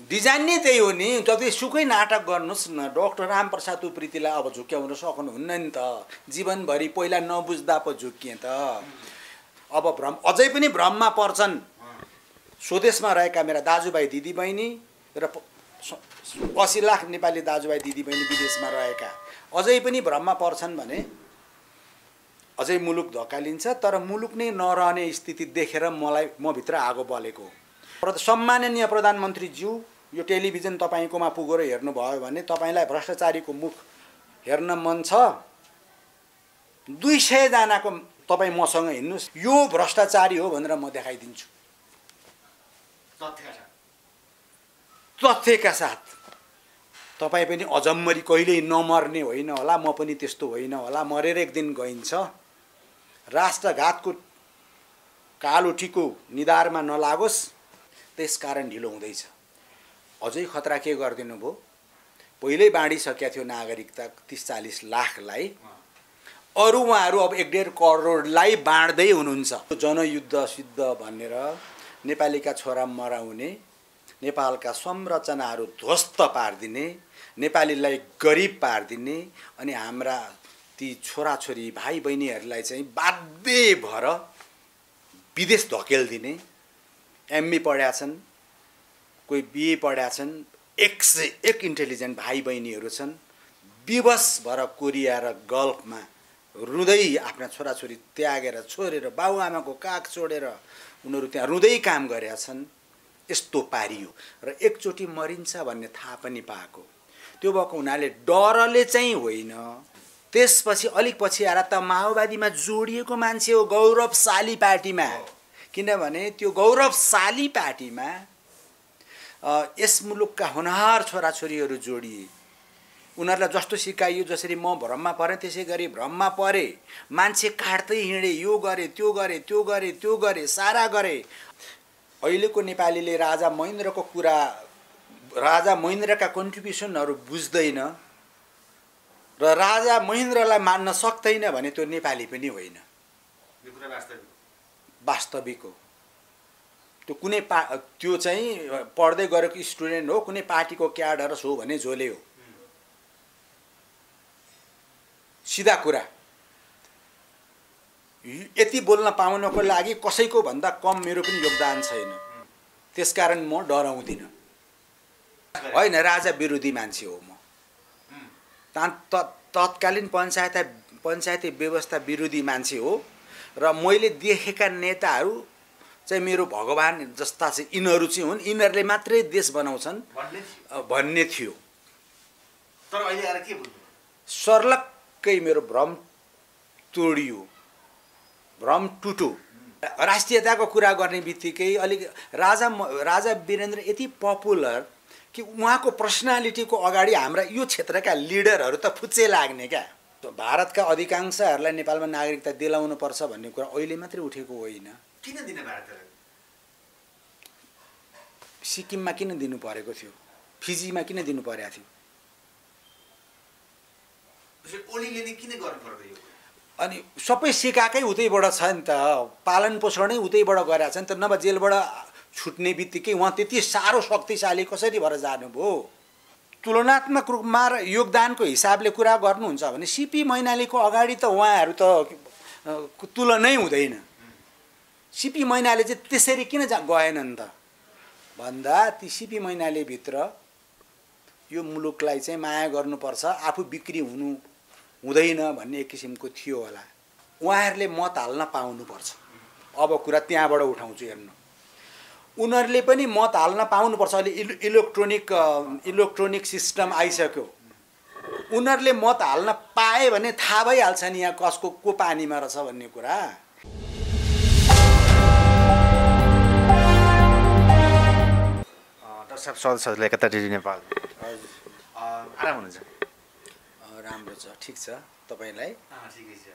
Design नै त्यही हो नि। जतिसुकै नाटक गर्नुहोस् न, डाक्टर रामप्रसाद उप्रेतीलाई अब झुक्क्याउन सक्नुहुन्न नि त। जीवनभरि पहिला नबुझ्दा पो झुक्किए त। अब भ्रम अझै पनि भ्रममा पर्छन् स्वदेशमा रहेका मेरा दाजुभाइ दिदीबहिनी र 80 लाख नेपाली दाजुभाइ दिदीबहिनी विदेशमा रहेका अझै पनि भ्रममा पर्छन् भने अझै मुलुक धकालिन्छ। तर मुलुक नै नरहने स्थिति देखेर म भित्र आगो बलेको। सम्माननीय प्रधानमन्त्रीज्यू, यो टेलिभिजन तपाईँकोमा पुगेर हेर्नुभयो भने तपाईँलाई भ्रष्टाचारीको मुख हेर्न मन छ। 200 जनाको तपाईँ मसँग हिँड्नुहोस्, यो भ्रष्टाचारी हो भनेर म देखाइदिन्छु तथ्यका साथ। तपाईँ पनि अजम्मरी कहिल्यै नमर्ने होइन होला, म पनि त्यस्तो होइन होला। मरेर एक दिन गइन्छ। राष्ट्रघातको कालो टिको निधारमा नलागोस्, त्यसकारण ढिलो हुँदैछ। अझै खतरा के गरिदिनु भयो, पहिल्यै बाँडिसकेका थियो नागरिकता 30-40 लाखलाई, अरू उहाँहरू अब 1.5 करोडलाई बाँड्दै हुनुहुन्छ। जनयुद्ध सिद्ध भनेर नेपालीका छोरा मराउने, नेपालका संरचनाहरू ध्वस्त पारिदिने, नेपालीलाई गरिब पारिदिने, अनि हाम्रा ती छोराछोरी भाइ बहिनीहरूलाई चाहिँ बाध्य भएर विदेश धकेलिदिने। एमए पढ्या छन्, कोही बिए पढ्या छन्, 101 इन्टेलिजेन्ट भाइ बहिनीहरू छन्। विवश भएर कोरिया र गल्फमा रुँदै आफ्ना छोराछोरी त्यागेर छोडेर बाबुआमाको काख छोडेर उनीहरू त्यहाँ रुँदै काम गरेका छन्। यस्तो पारियो र एकचोटि मरिन्छ भन्ने थाहा पनि पाएको। त्यो भएको हुनाले डरले चाहिँ होइन। त्यसपछि अलिक पछि आएर त माओवादीमा जोडिएको मान्छे हो, गौरवशाली पार्टीमा। किनभने त्यो गौरवशाली पार्टीमा यस मुलुकका होनहार छोराछोरीहरू जोडिए। उनीहरूलाई जस्तो सिकाइयो, जसरी म भ्रममा परेँ त्यसै गरी भ्रममा परे। मान्छे काट्दै हिँडे, यो गरे त्यो गरे त्यो गरे त्यो गरे, सारा गरे। अहिलेको नेपालीले राजा महेन्द्रको कुरा, राजा महेन्द्रका कन्ट्रिब्युसनहरू बुझ्दैन र राजा महेन्द्रलाई मान्न सक्दैन भने त्यो नेपाली पनि होइन। वास्तविक हो। त्यो कुनै त्यो चाहिँ पढ्दै गरेको स्टुडेन्ट हो, कुनै पार्टीको क्याडरस हो भने झोले हो। सिधा कुरा। यति बोल्न पाउनको लागि कसैको भन्दा कम मेरो पनि योगदान छैन। त्यसकारण म डराउँदिनँ। होइन, राजा विरोधी मान्छे हो म। तत्कालीन पञ्चायती व्यवस्था विरोधी मान्छे हो र मैले देखेका नेताहरू चाहिँ मेरो भगवान जस्ता चाहिँ यिनीहरू चाहिँ हुन्, यिनीहरूले मात्रै देश बनाउँछन् भन्ने थियो। तर अहिले आएर के भन्नु? सर्लक्कै मेरो भ्रम तोडियो, भ्रम टुटो। राष्ट्रियताको कुरा गर्ने बित्तिकै अलिक राजा वीरेन्द्र यति पपुलर कि उहाँको पर्सनालिटीको अगाडि हाम्रा यो क्षेत्रका लिडरहरू त फुच्चे लाग्ने क्या। भारतका अधिकांशहरूलाई नेपालमा नागरिकता दिलाउनु पर्छ भन्ने कुरा अहिले मात्रै उठेको होइन। किन दिन भारतलाई? सिक्किममा किन दिनु परेको थियो? फिजीमा किन दिनु परेको थियो? ओलीले नि किन गर्नु पर्यो यो? अनि सबै सिकाकै उतैबाट छ नि त, पालन पोषणै उतैबाट गरेको छ नि त। नभए जेलबाट छुट्ने बित्तिकै उहाँ त्यति साह्रो शक्तिशाली कसरी भएर जानुभयो? तुलनात्मक रूपमा र योगदानको हिसाबले कुरा गर्नुहुन्छ भने सिपी मैनालीको अगाडि त उहाँहरू त तुलनै हुँदैन। सिपी मैनाली चाहिँ त्यसरी किन गएनन् त भन्दा ती सिपी मैनालीभित्र यो मुलुकलाई चाहिँ माया गर्नुपर्छ, आफू बिक्री हुँदैन भन्ने एक किसिमको थियो होला। उहाँहरूले मत हाल्न पाउनुपर्छ। अब कुरा त्यहाँबाट उठाउँछु हेर्नु। उनीहरूले पनि मत हाल्न पाउनुपर्छ। अहिले इलेक्ट्रोनिक सिस्टम आइसक्यो। उनीहरूले मत हाल्न पाए भने थाहा भइहाल्छ नि यहाँ कसको को पानीमा रहेछ भन्ने कुरा। डाक्टर साहब स्वागत छ एकता टिभी नेपाल। आराम हुनुहुन्छ? राम्रो छ, ठिक छ। तपाईँलाई? ठिकै छ।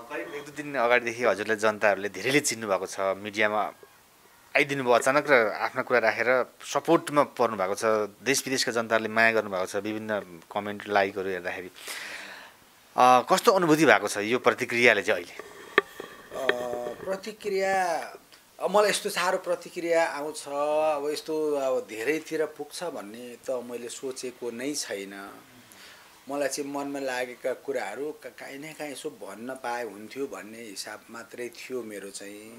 करिब 1-2 दिन अगाडिदेखि हजुरलाई जनताहरूले धेरैले चिन्नु भएको छ, मिडियामा आइदिनु भयो अचानक र आफ्ना कुरा राखेर सपोर्टमा पर्नु भएको छ। देश विदेशका जनताहरूले माया गर्नुभएको छ। विभिन्न कमेन्ट लाइकहरू हेर्दाखेरि कस्तो अनुभूति भएको छ यो प्रतिक्रियाले चाहिँ? अहिले प्रतिक्रिया अब मलाई यस्तो साह्रो प्रतिक्रिया आउँछ, अब यस्तो अब धेरैतिर पुग्छ भन्ने त मैले सोचेको नै छैन। मलाई चाहिँ मनमा लागेका कुराहरू काहीँ न काहीँ यसो भन्न पाए हुन्थ्यो भन्ने हिसाब मात्रै थियो मेरो चाहिँ।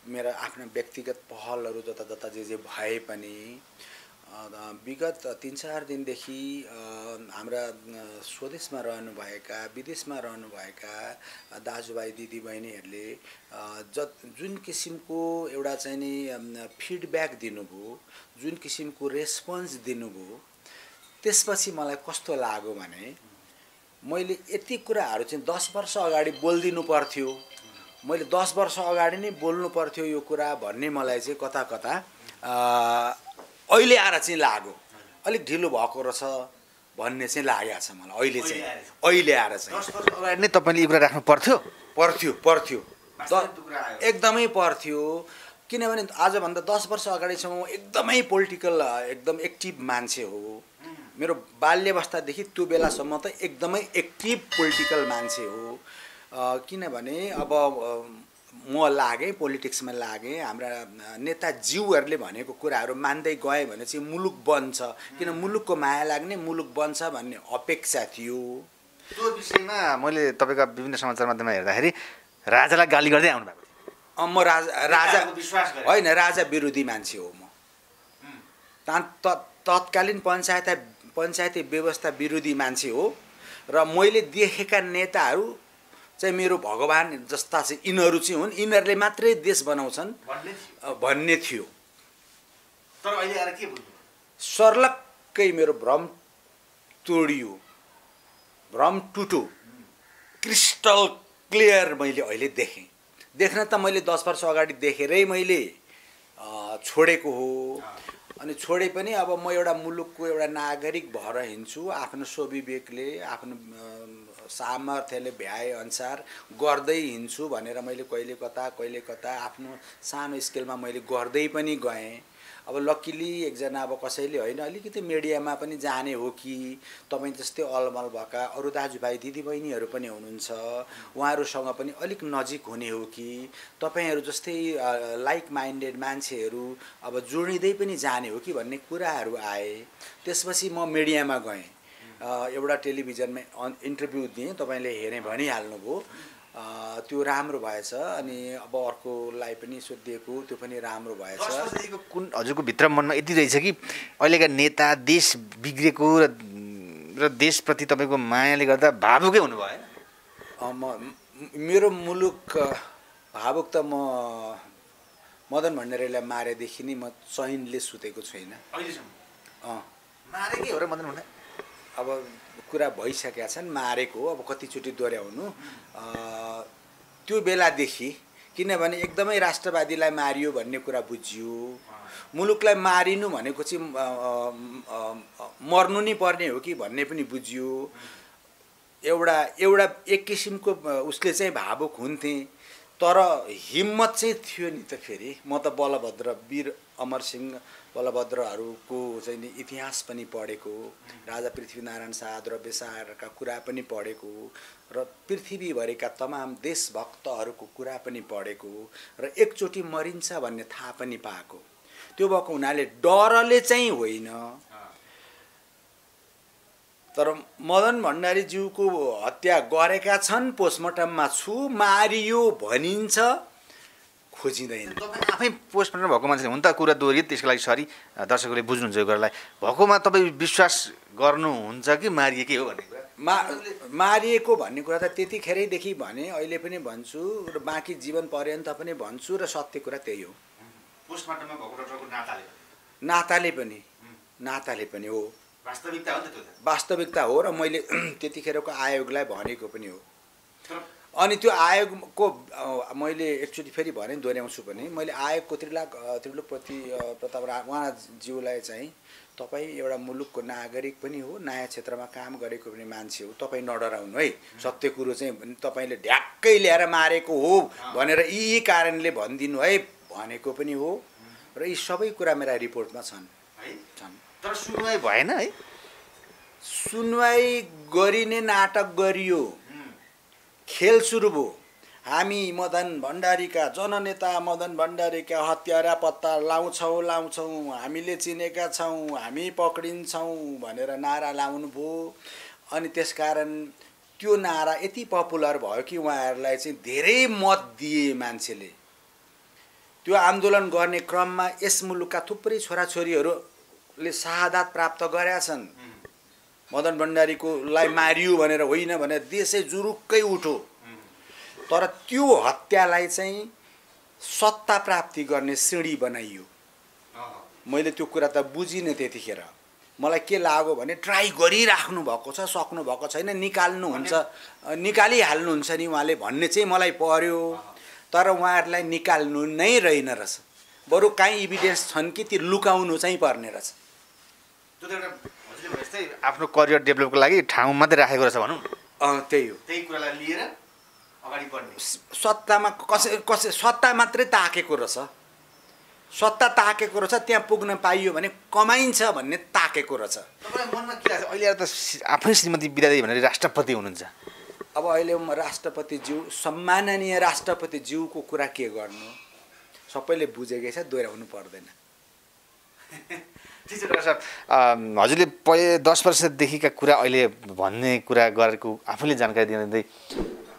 मेरा आफ्ना व्यक्तिगत पहलहरू जता जे भए पनि विगत 3-4 दिनदेखि हाम्रा स्वदेशमा रहनुभएका, विदेशमा रहनुभएका दाजुभाइ दिदीबहिनीहरूले जुन किसिमको एउटा चाहिँ नि फिडब्याक दिनुभयो, जुन किसिमको रेस्पोन्स दिनुभयो, त्यसपछि मलाई कस्तो लाग्यो भने मैले यति कुराहरू चाहिँ 10 वर्ष अगाडि बोलिदिनु पर्थ्यो, मैले 10 वर्ष अगाडि नै बोल्नु पर्थ्यो यो कुरा भन्ने मलाई चाहिँ कता कता अहिले आएर चाहिँ लाग्यो। अलिक ढिलो भएको रहेछ भन्ने चाहिँ लागेको छ मलाई अहिले चाहिँ। अहिले आएर चाहिँ 10 वर्ष अगाडि नै तपाईँले यो कुरा राख्नु पर्थ्यो? पर्थ्यो एकदमै पर्थ्यो। किनभने आजभन्दा 10 वर्ष अगाडिसम्म म एकदमै पोलिटिकल एकदम एक्टिभ मान्छे हो। मेरो बाल्यवस्थादेखि त्यो बेलासम्म त एकदमै एक्टिभ पोलिटिकल मान्छे हो। किनभने अब म लागेँ, पोलिटिक्समा लागेँ, हाम्रा नेताज्यूहरूले भनेको कुराहरू मान्दै गएँ भने चाहिँ मुलुक बन्छ। किन मुलुकको माया लाग्ने, मुलुक बन्छ भन्ने अपेक्षा थियो। त्यो विषयमा मैले तपाईँका विभिन्न समाचार माध्यममा हेर्दाखेरि राजालाई गाली गर्दै आउनु भएको थियो। म राजा होइन, राजा विरोधी मान्छे हो म। तत्कालीन पञ्चायती व्यवस्था विरोधी मान्छे हो र मैले देखेका नेताहरू चाहिँ मेरो भगवान जस्ता चाहिँ यिनीहरू चाहिँ हुन्, यिनीहरूले मात्रै देश बनाउँछन् भन्ने थियो। तर अहिले आएर के भन्नु? सर्लक्कै मेरो भ्रम तोडियो, भ्रम टुटो, क्रिस्टल क्लियर मैले अहिले देखेँ। देख्न त मैले 10 वर्ष अगाडि देखेरै मैले छोडेको हो। अनि छोडे पनि अब म एउटा मुलुकको एउटा नागरिक भएर हिँड्छु, आफ्नो स्वविवेकले, आफ्नो सामर्थ्यले भ्याए अनुसार गर्दै हिँड्छु भनेर मैले कहिले कता आफ्नो सानो स्केलमा मैले गर्दै पनि गएँ। अब लकिली एकजना अब कसैले होइन अलिकति मिडियामा पनि जाने हो कि तपाईँ जस्तै अलमल भएका अरू दाजुभाइ दिदीबहिनीहरू पनि हुनुहुन्छ, उहाँहरूसँग पनि अलिक नजिक हुने हो कि तपाईँहरू जस्तै लाइक माइन्डेड मान्छेहरू अब जोडिँदै पनि जाने हो कि भन्ने कुराहरू आए। त्यसपछि म मिडियामा गएँ, एउटा टेलिभिजनमा इन्टरभ्यू दिएँ, तपाईँले हेरेँ भनिहाल्नुभयो। त्यो राम्रो भएछ। अनि अब अर्कोलाई पनि सोधिएको, त्यो पनि राम्रो भएछ। कुन हजुरको भित्र मनमा यति रहेछ कि अहिलेका नेता देश बिग्रेको र देशप्रति तपाईँको मायाले गर्दा भावुकै हुनुभयो? मेरो मुलुक भावुक त म मदन भण्डारीलाई मारेदेखि नै म चैनले सुतेको छैन अहिलेसम्म। मारेकै हो र मदन भण्डारी? अब कुरा भइसकेका छन्, मारेको हो। अब कतिचोटि दोहोऱ्याउनु त्यो बेलादेखि, किनभने एकदमै राष्ट्रवादीलाई मारियो भन्ने कुरा बुझियो। मुलुकलाई मारिनु भनेको चाहिँ मर्नु नै पर्ने हो कि भन्ने पनि बुझियो। एउटा एक किसिमको उसले चाहिँ भावुक हुन्थे, तर हिम्मत चाहिँ थियो नि त। फेरि म त बलभद्र, वीर अमरसिंह बलभद्रहरूको चाहिँ नि इतिहास पनि पढेको, राजा पृथ्वीनारायण शाह द्रव्य शाहका कुरा पनि पढेको र पृथ्वीभरिका तमाम देशभक्तहरूको कुरा पनि पढेको र एकचोटि मरिन्छ भन्ने थाहा पनि पाएको। त्यो भएको हुनाले डरले चाहिँ होइन, तर मदन भण्डारीज्यूको हत्या गरेका छन्, पोस्टमार्टममा छु, मारियो भनिन्छ, खोजिँदैन। तपाईँ आफै पोस्टमार्टम भएको मान्छे हुन् त, कुरा दोहोरियो, त्यसको लागि सरी, दर्शकहरूले बुझ्नुहुन्छ यो कुरालाई। भएकोमा तपाईँ विश्वास गर्नुहुन्छ कि मारिएकै हो भन्ने कुरा? मारिएको भन्ने कुरा त त्यतिखेरैदेखि भने, अहिले पनि भन्छु र बाँकी जीवन पर्यन्त पनि भन्छु र सत्य कुरा त्यही हो। पोस्टमार्टममा भएको डक्टरको नाताले पनि हो। वास्तविकता हो नि त त्यो त। वास्तविकता हो र मैले त्यतिखेरको आयोगलाई भनेको पनि हो। अनि त्यो आयोगको मैले एकचोटि फेरि भने, दोहोऱ्याउँछु पनि, मैले आयोगको त्रिलोकपति प्रताप उहाँज्यूलाई चाहिँ तपाईँ एउटा मुलुकको नागरिक पनि हो, नयाँ क्षेत्रमा काम गरेको पनि मान्छे हो, तपाईँ नडराउनु है, सत्य कुरो चाहिँ तपाईँले ढ्याक्कै ल्याएर मारेको हो भनेर यी कारणले भनिदिनु है भनेको पनि हो। र यी सबै कुरा मेरा रिपोर्टमा छन्। तर सुनवाई भएन है? सुनवाई गरिने नाटक गरियो, खेल सुरु भयो। हामी मदन भण्डारीका जननेता मदन भण्डारीका हत्यारा पत्ता लाउँछौँ हामीले चिनेका छौँ हामी पक्रिन्छौँ भनेर नारा लाउनुभयो। अनि त्यसकारण त्यो नारा यति पपुलर भयो कि उहाँहरूलाई चाहिँ धेरै मत दिए मान्छेले। त्यो आन्दोलन गर्ने क्रममा यस मुलुकका थुप्रै छोराछोरीहरूले शहादत प्राप्त गरेका छन्। मदन भण्डारीकोलाई मारियो भनेर होइन भनेर देशै जुरुक्कै उठो। तर त्यो हत्यालाई चाहिँ सत्ता प्राप्ति गर्ने सिँढी बनाइयो। मैले त्यो कुरा त बुझिनँ त्यतिखेर। मलाई के लाग्यो भने ट्राई गरिराख्नु भएको छ, सक्नु भएको छैन, निकालिहाल्नुहुन्छ नि उहाँले भन्ने चाहिँ मलाई पर्यो। तर उहाँहरूलाई निकाल्नु नै रहेन रहेछ, बरु काहीँ इभिडेन्स छन् कि ती लुकाउनु चाहिँ पर्ने रहेछ। त्यो त एउटा हजुरले जस्तै आफ्नो करियर डेभलपको लागि ठाउँ मात्रै राखेको रहेछ भनौँ। त्यही हो, त्यही कुरालाई लिएर अगाडि बढ्ने। सत्तामा कसै सत्ता मात्रै ताकेको रहेछ, सत्ता ताकेको रहेछ, त्यहाँ पुग्न पाइयो भने कमाइन्छ भन्ने ताकेको रहेछ। तपाईँलाई मनमा के लाग्छ अहिले त आफै श्रीमती बिदादेवी भनेर राष्ट्रपति हुनुहुन्छ। अब अहिले राष्ट्रपतिज्यू सम्माननीय राष्ट्रपतिज्यूको कुरा के गर्नु, सबैले बुझेकै छ, दोहोऱ्याउनु पर्दैन। ठिक छ डाक्टर साहब, हजुरले 10 वर्षदेखिका कुरा अहिले भन्ने कुरा गरेको आफैले जानकारी दिँदै,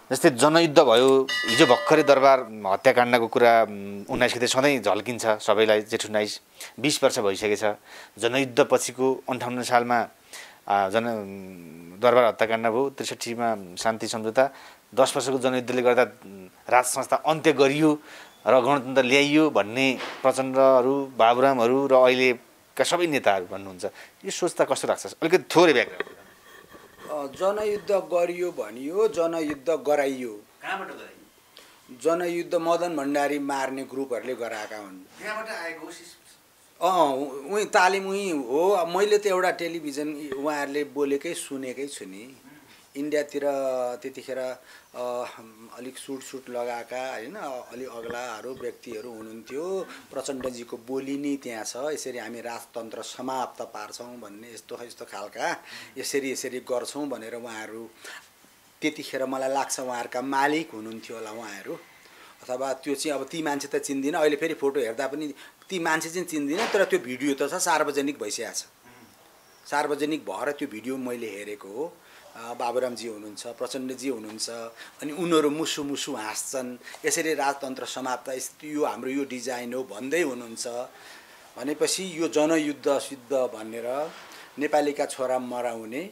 जस्तै जनयुद्ध भयो, हिजो भर्खरै दरबार हत्याकाण्डको कुरा 19 गते सधैँ झल्किन्छ सबैलाई, जेठ 19 20 वर्ष भइसकेछ। जनयुद्ध पछिको 58 सालमा दरबार हत्याकाण्ड भयो, 63 मा शान्ति सम्झौता, 10 वर्षको जनयुद्धले गर्दा राज संस्था अन्त्य गरियो र गणतन्त्र ल्याइयो भन्ने प्रचण्डहरू, बाबुरामहरू र अहिलेका सबै नेताहरू भन्नुहुन्छ। यो सोच्दा कस्तो लाग्छ? अलिकति थोरै ब्याकग्राउन्ड। जनयुद्ध गरियो भनियो, जनयुद्ध गराइयो। कहाँबाट गराइयो? जनयुद्ध मदन भण्डारी मार्ने ग्रुपहरूले गराएका हुन्। त्यहाँबाट आएको उहीँ तालिम उहीँ हो। मैले त एउटा टेलिभिजन उहाँहरूले बोलेकै सुनेकै छु नि। इन्डियातिर त्यतिखेर अलिक सुट लगाएका होइन, अलि अग्लाहरू व्यक्तिहरू हुनुहुन्थ्यो। प्रचण्डजीको बोली नै त्यहाँ छ, यसरी हामी राजतन्त्र समाप्त पार्छौँ भन्ने, यस्तो खालका यसरी गर्छौँ भनेर उहाँहरू त्यतिखेर मलाई लाग्छ उहाँहरूका मालिक हुनुहुन्थ्यो होला उहाँहरू, अथवा त्यो चाहिँ अब ती मान्छे त चिन्दिनँ। अहिले फेरि फोटो हेर्दा पनि ती मान्छे चाहिँ चिन्दिनँ, तर त्यो भिडियो त छ, सार्वजनिक भइसकेको छ। सार्वजनिक भएर त्यो भिडियो मैले हेरेको हो। बाबुरामजी हुनुहुन्छ, प्रचण्डजी हुनुहुन्छ, अनि उनीहरू मुसु हाँस्छन्, यसरी राजतन्त्र समाप्त, यो हाम्रो यो डिजाइन हो भन्दै हुनुहुन्छ। भनेपछि यो जनयुद्ध सिद्ध भनेर नेपालीका छोरा मराउने,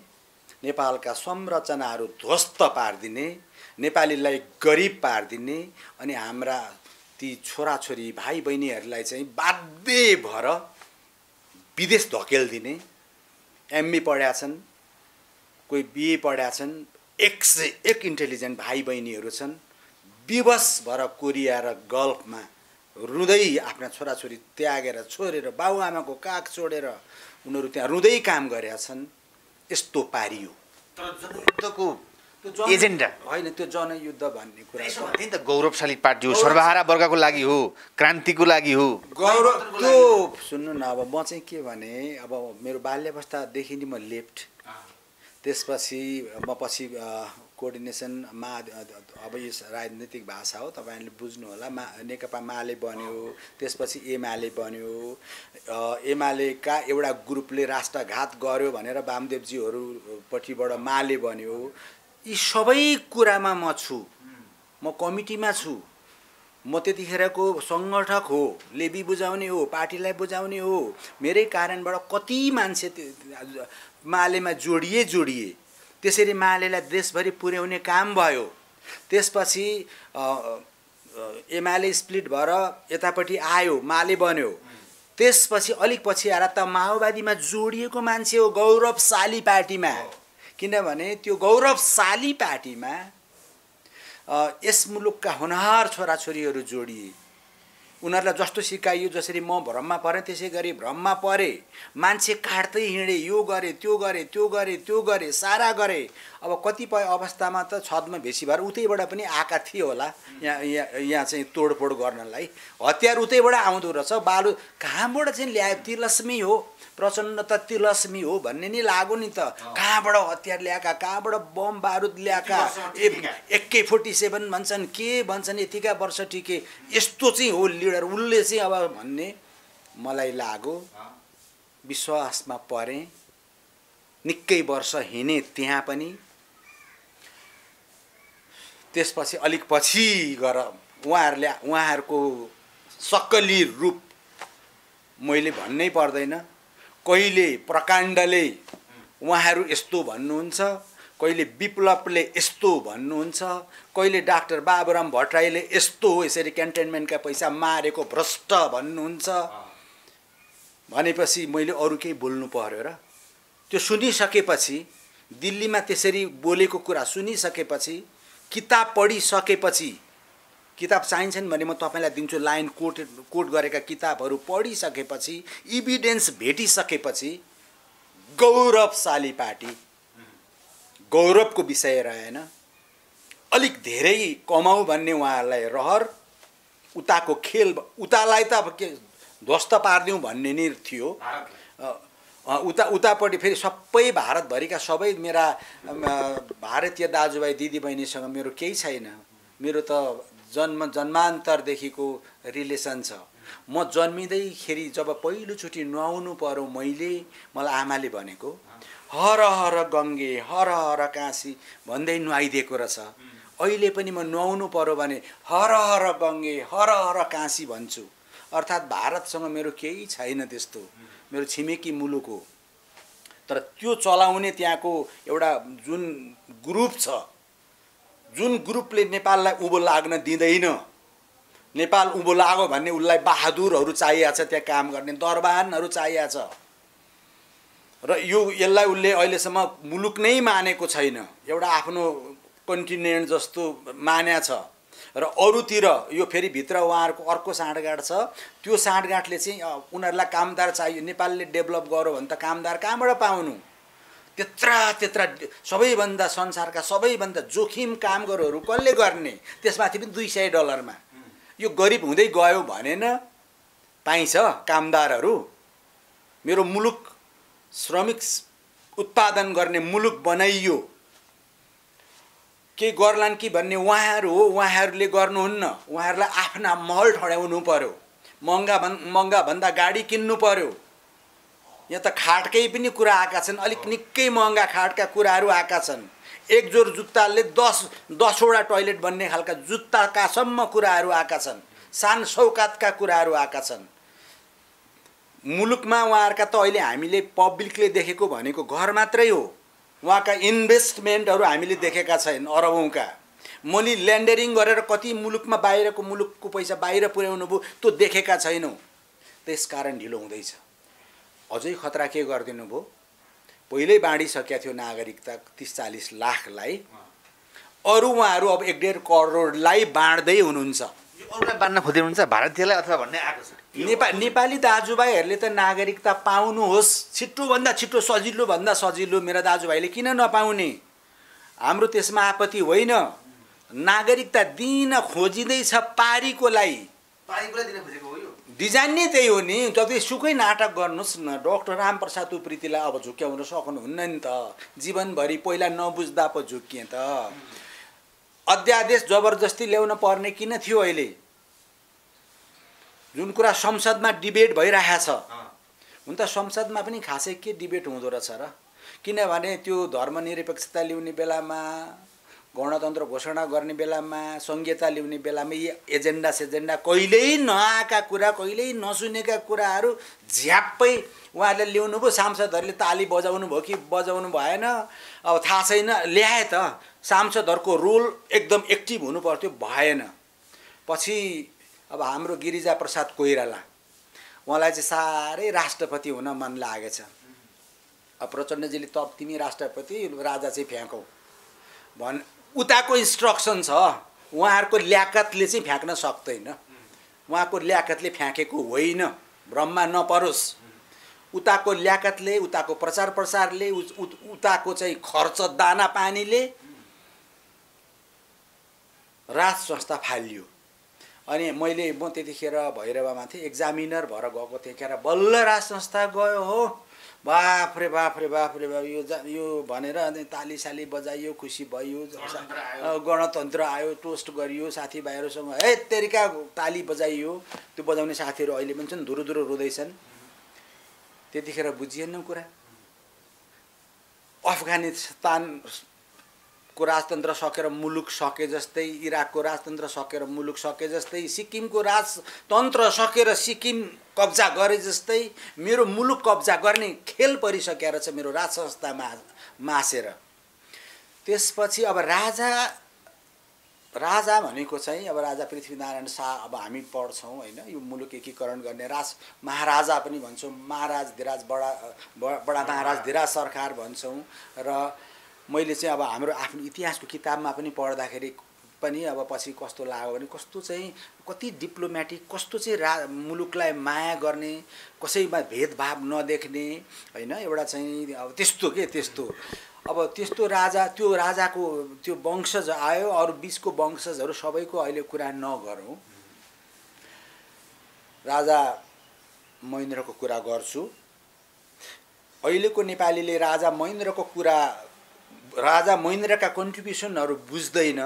नेपालका संरचनाहरू ध्वस्त पारिदिने, नेपालीलाई गरिब पारिदिने, अनि हाम्रा ती छोराछोरी भाइ बहिनीहरूलाई चाहिँ बाध्य भएर विदेश धकेलिदिने। एमए पढेका छन्, कोही बिए पढेका छन्, 101 इन्टेलिजेन्ट भाइ बहिनीहरू छन्, विवश भएर कोरिया र गल्फमा रुँदै आफ्ना छोराछोरी त्यागेर छोडेर बाबुआमाको काख छोडेर उनीहरू त्यहाँ रुँदै काम गरेका छन्। यस्तो पारियो। तर जनयुद्धको एजेन्डा होइन, त्यो जनयुद्ध भन्ने कुरा त्यही त गौरवशाली पार्टी हो, सर्वहारा वर्गको लागि हो, क्रान्तिको लागि हो। गौरव त्यो सुन्नु न। अब म चाहिँ के भने, अब मेरो बाल्यावस्थादेखि नै म लेफ्ट, त्यसपछि म पछि कोअर्डिनेसनमा, अब यो राजनीतिक भाषा हो तपाईँहरूले बुझ्नु होला, नेकपा माले बन्यो, त्यसपछि एमाले बन्यो। एमालेका एउटा ग्रुपले राष्ट्रघात गर्यो भनेर वामदेवजीहरूपट्टिबाट माले बन्यो। यी सबै कुरामा म छु, म कमिटीमा छु, म त्यतिखेरको सङ्गठक हो, लेबी बुझाउने हो, पार्टीलाई बुझाउने हो। मेरै कारणबाट कति मान्छे मालेमा जोडिए, त्यसरी मालेलाई देशभरि पुर्याउने काम भयो। त्यसपछि एमाले स्प्लिट भएर यतापट्टि आयो, माले बन्यो। त्यसपछि अलिक पछि आएर त माओवादीमा जोडिएको मान्छे हो, गौरवशाली पार्टीमा। किनभने त्यो गौरवशाली पार्टीमा यस मुलुकका होनहार छोराछोरीहरू जोडिए। उनीहरूलाई जस्तो सिकाइयो जसरी म भ्रममा परेँ त्यसै गरी भ्रममा परे, मान्छे काट्दै हिँडे, यो गरे त्यो गरे त्यो गरे त्यो गरे सारा गरे। अब कतिपय अवस्थामा त छदमा भेसी भएर उतैबाट पनि आएका थिए होला यहाँ चाहिँ तोडफोड गर्नलाई। हतियार उतैबाट आउँदो रहेछ, बालु कहाँबाट चाहिँ ल्यायो, तिलस्मी हो, प्रचण्ड त तिलस्मी हो भन्ने नि लाग्यो नि त। कहाँबाट हतियार ल्याएका, कहाँबाट बम बारुद ल्याएका, AK-47 भन्छन्, के भन्छन्, यतिका वर्ष टिके, यस्तो चाहिँ हो लिडर उसले चाहिँ अब भन्ने मलाई लाग्यो। विश्वासमा परेँ, निकै वर्ष हिँडेँ त्यहाँ पनि। त्यसपछि अलिक पछि गएर उहाँहरूको सक्कली रूप मैले भन्नै पर्दैन। कहिले प्रकाण्डले उहाँहरू यस्तो भन्नुहुन्छ, कहिले विप्लवले यस्तो भन्नुहुन्छ, कहिले डाक्टर बाबुराम भट्टराईले यस्तो हो, यसरी क्यान्टनमेन्टका पैसा मारेको भ्रष्ट भन्नुहुन्छ। भनेपछि मैले अरू केही बोल्नु पर्यो र? त्यो सुनिसकेपछि, दिल्लीमा त्यसरी बोलेको कुरा सुनिसकेपछि, किताब पढिसकेपछि, किताब चाहिन्छन् भने म तपाईँलाई दिन्छु, लाइन कोट गरेका किताबहरू पढिसकेपछि, इभिडेन्स भेटिसकेपछि, गौरवशाली पार्टी, गौरवको विषय रहेन, अलिक धेरै कमाऊ भन्ने उहाँहरूलाई रहर, उताको खेल, उतालाई त अब के ध्वस्त पारिदिउँ भन्ने नि थियो। उतापट्टि फेरि सबै भारतभरिका सबै मेरा भारतीय दाजुभाइ दिदीबहिनीसँग मेरो केही छैन। मेरो त जन्मान्तरदेखिको रिलेसन छ। म जन्मिँदैखेरि जब पहिलोचोटि नुहाउनु पर्यो मलाई आमाले भनेको, हर हर गङ्गे हर हर काशी भन्दै नुहाइदिएको रहेछ। अहिले पनि म नुहाउनु पर्यो भने हर हर गङ्गे हर हर काशी भन्छु। अर्थात् भारतसँग मेरो केही छैन त्यस्तो, मेरो छिमेकी मुलुक हो। तर त्यो चलाउने त्यहाँको एउटा जुन ग्रुप छ, जुन ग्रुपले नेपाललाई उँभो लाग्न दिँदैन, नेपाल उँभो लाग्यो भन्ने उसलाई बहादुरहरू चाहिएको छ, त्यहाँ काम गर्ने दरबानहरू चाहिएको छ। र यसलाई उसले अहिलेसम्म मुलुक नै मानेको छैन, एउटा आफ्नो कन्टिनेन्ट जस्तो मान्या छ। र अरूतिर यो फेरि भित्र उहाँहरूको अर्को साँठगाँठ छ। त्यो साँठगाँठले चाहिँ उनीहरूलाई कामदार चाहियो, नेपालले डेभलप गर्यो भने त कामदार कहाँबाट पाउनु? त्यत्रा सबैभन्दा संसारका सबैभन्दा जोखिम कामगारहरू कसले गर्ने? त्यसमाथि पनि $200 यो गरिब हुँदै गयो भनेन पाइन्छ कामदारहरू। मेरो मुलुक श्रमिक उत्पादन गर्ने मुलुक बनाइयो, के गर्लान् कि भन्ने उहाँहरू हो। उहाँहरूले गर्नुहुन्न, उहाँहरूलाई आफ्ना महल ठड्याउनु पर्यो, महँगा भन्दा गाडी किन्नु पर्यो। यहाँ त खाटकै पनि कुरा आएका छन्, अलिक निकै महँगा खाटका कुराहरू आएका छन्। एक जोर जुत्ताले 10वटा टोयलेट बन्ने खालका जुत्ताकासम्म कुराहरू आएका छन्, शान सौकातका कुराहरू आएका छन्। मुलुकमा उहाँहरूका त अहिले हामीले पब्लिकले देखेको भनेको घर मात्रै हो। उहाँका इन्भेस्टमेन्टहरू हामीले देखेका छैन अरबौँका। मनी ल्यान्डरिङ गरेर कति मुलुकमा मुलुकको पैसा बाहिर पुर्याउनु भयो त्यो देखेका छैनौँ। त्यसकारण ढिलो हुँदैछ। अझै खतरा के गरिदिनु भयो, पहिल्यै बाँडिसकेका थियो नागरिकता 30-40 लाखलाई, अरू उहाँहरू अब 1.5 करोडलाई बाँड्दै हुनुहुन्छ। अरूलाई बाँड्न खोज्दै हुनुहुन्छ भारतीयलाई अथवा भन्ने आएको छ। नेपाली दाजुभाइहरूले त नागरिकता पाउनुहोस्, छिटोभन्दा छिटो, सजिलोभन्दा सजिलो। मेरा दाजुभाइले किन नपाउने? हाम्रो त्यसमा आपत्ति होइन। नागरिकता दिन खोजिँदैछ पारीकोलाई। दिन खोजेको हो यो डिजाइन नै त्यही हो नि। जतिसुकै नाटक गर्नुहोस् न, डाक्टर रामप्रसाद उप्रेतीलाई अब झुक्क्याउन सक्नुहुन्न नि त। जीवनभरि पहिला नबुझ्दा पो झुक्किए त। अध्यादेश जबरजस्ती ल्याउन पर्ने किन थियो? अहिले जुन कुरा संसदमा डिबेट भइरहेको छ, हुन त संसदमा पनि खासै के डिबेट हुँदो रहेछ र? किनभने त्यो धर्मनिरपेक्षता ल्याउने बेलामा, गणतन्त्र घोषणा गर्ने बेलामा, संहिता ल्याउने बेलामा यी एजेन्डा कहिल्यै नआएका कुरा, कहिल्यै नसुनेका कुराहरू झ्याप्पै उहाँहरूले ल्याउनु भयो। सांसदहरूले ताली बजाउनु भयो कि बजाउनु भएन अब थाहा छैन, ल्याए त। सांसदहरूको रोल एकदम एक्टिभ हुनु पर्थ्यो, भएन। पछि अब हाम्रो गिरिजा प्रसाद कोइराला, उहाँलाई चाहिँ साह्रै राष्ट्रपति हुन मन लागेछ। अब प्रचण्डजीले त तिमी राष्ट्रपति, राजा चाहिँ फ्याँकौ उताको इन्स्ट्रक्सन छ। उहाँहरूको ल्याकतले चाहिँ फ्याँक्न सक्दैन। उहाँको ल्याकतले फ्याँकेको होइन, भ्रममा नपरोस्। उताको ल्याकतले, उताको प्रचार प्रसारले, उताको चाहिँ खर्च दाना पानीले राज संस्था फालियो। अनि म त्यतिखेर भैरवामा थिएँ, एक्जामिनर भएर गएको त्यतिखेर बल्ल राज संस्था गयो हो। बाफ रे बाफ रे बाफ रे बाफ, यो भनेर अनि ताली साली बजाइयो, खुसी भयो, गणतन्त्र आयो, टोस्ट गरियो साथीभाइहरूसँग, हे तेरिका ताली बजाइयो। त्यो बजाउने साथीहरू अहिले पनि छन्, धुरो धुरो रुँदैछन्। त्यतिखेर बुझिएन कुरा। अफगानिस्तानको राजतन्त्र सकेर मुलुक सके जस्तै, इराकको राजतन्त्र सकेर मुलुक सके जस्तै, सिक्किमको राजतन्त्र सकेर सिक्किम कब्जा गरे जस्तै मेरो मुलुक कब्जा गर्ने खेल परिसकेर छ मेरो राज संस्थामा मासेर। त्यसपछि अब राजा भनेको चाहिँ अब राजा पृथ्वीनारायण शाह, अब हामी पढ्छौँ होइन, यो मुलुक एकीकरण गर्ने महाराजा पनि भन्छौँ, महाराज धिराज बडा महाराज धिराज सरकार भन्छौँ। र मैले चाहिँ अब हाम्रो आफ्नो इतिहासको किताबमा पनि पढ्दाखेरि पनि अब पछि कस्तो लाग्यो भने कस्तो चाहिँ कति डिप्लोमेटिक, कस्तो चाहिँ मुलुकलाई माया गर्ने, कसैमा भेदभाव नदेख्ने होइन, एउटा चाहिँ अब त्यस्तो के त्यस्तो। अब त्यस्तो राजा, त्यो राजाको त्यो वंशज आयो, अरू बिचको वंशजहरू सबैको अहिले कुरा नगरौँ। राजा महेन्द्रको कुरा गर्छु। अहिलेको नेपालीले राजा महेन्द्रका कन्ट्रिब्युसनहरू बुझ्दैन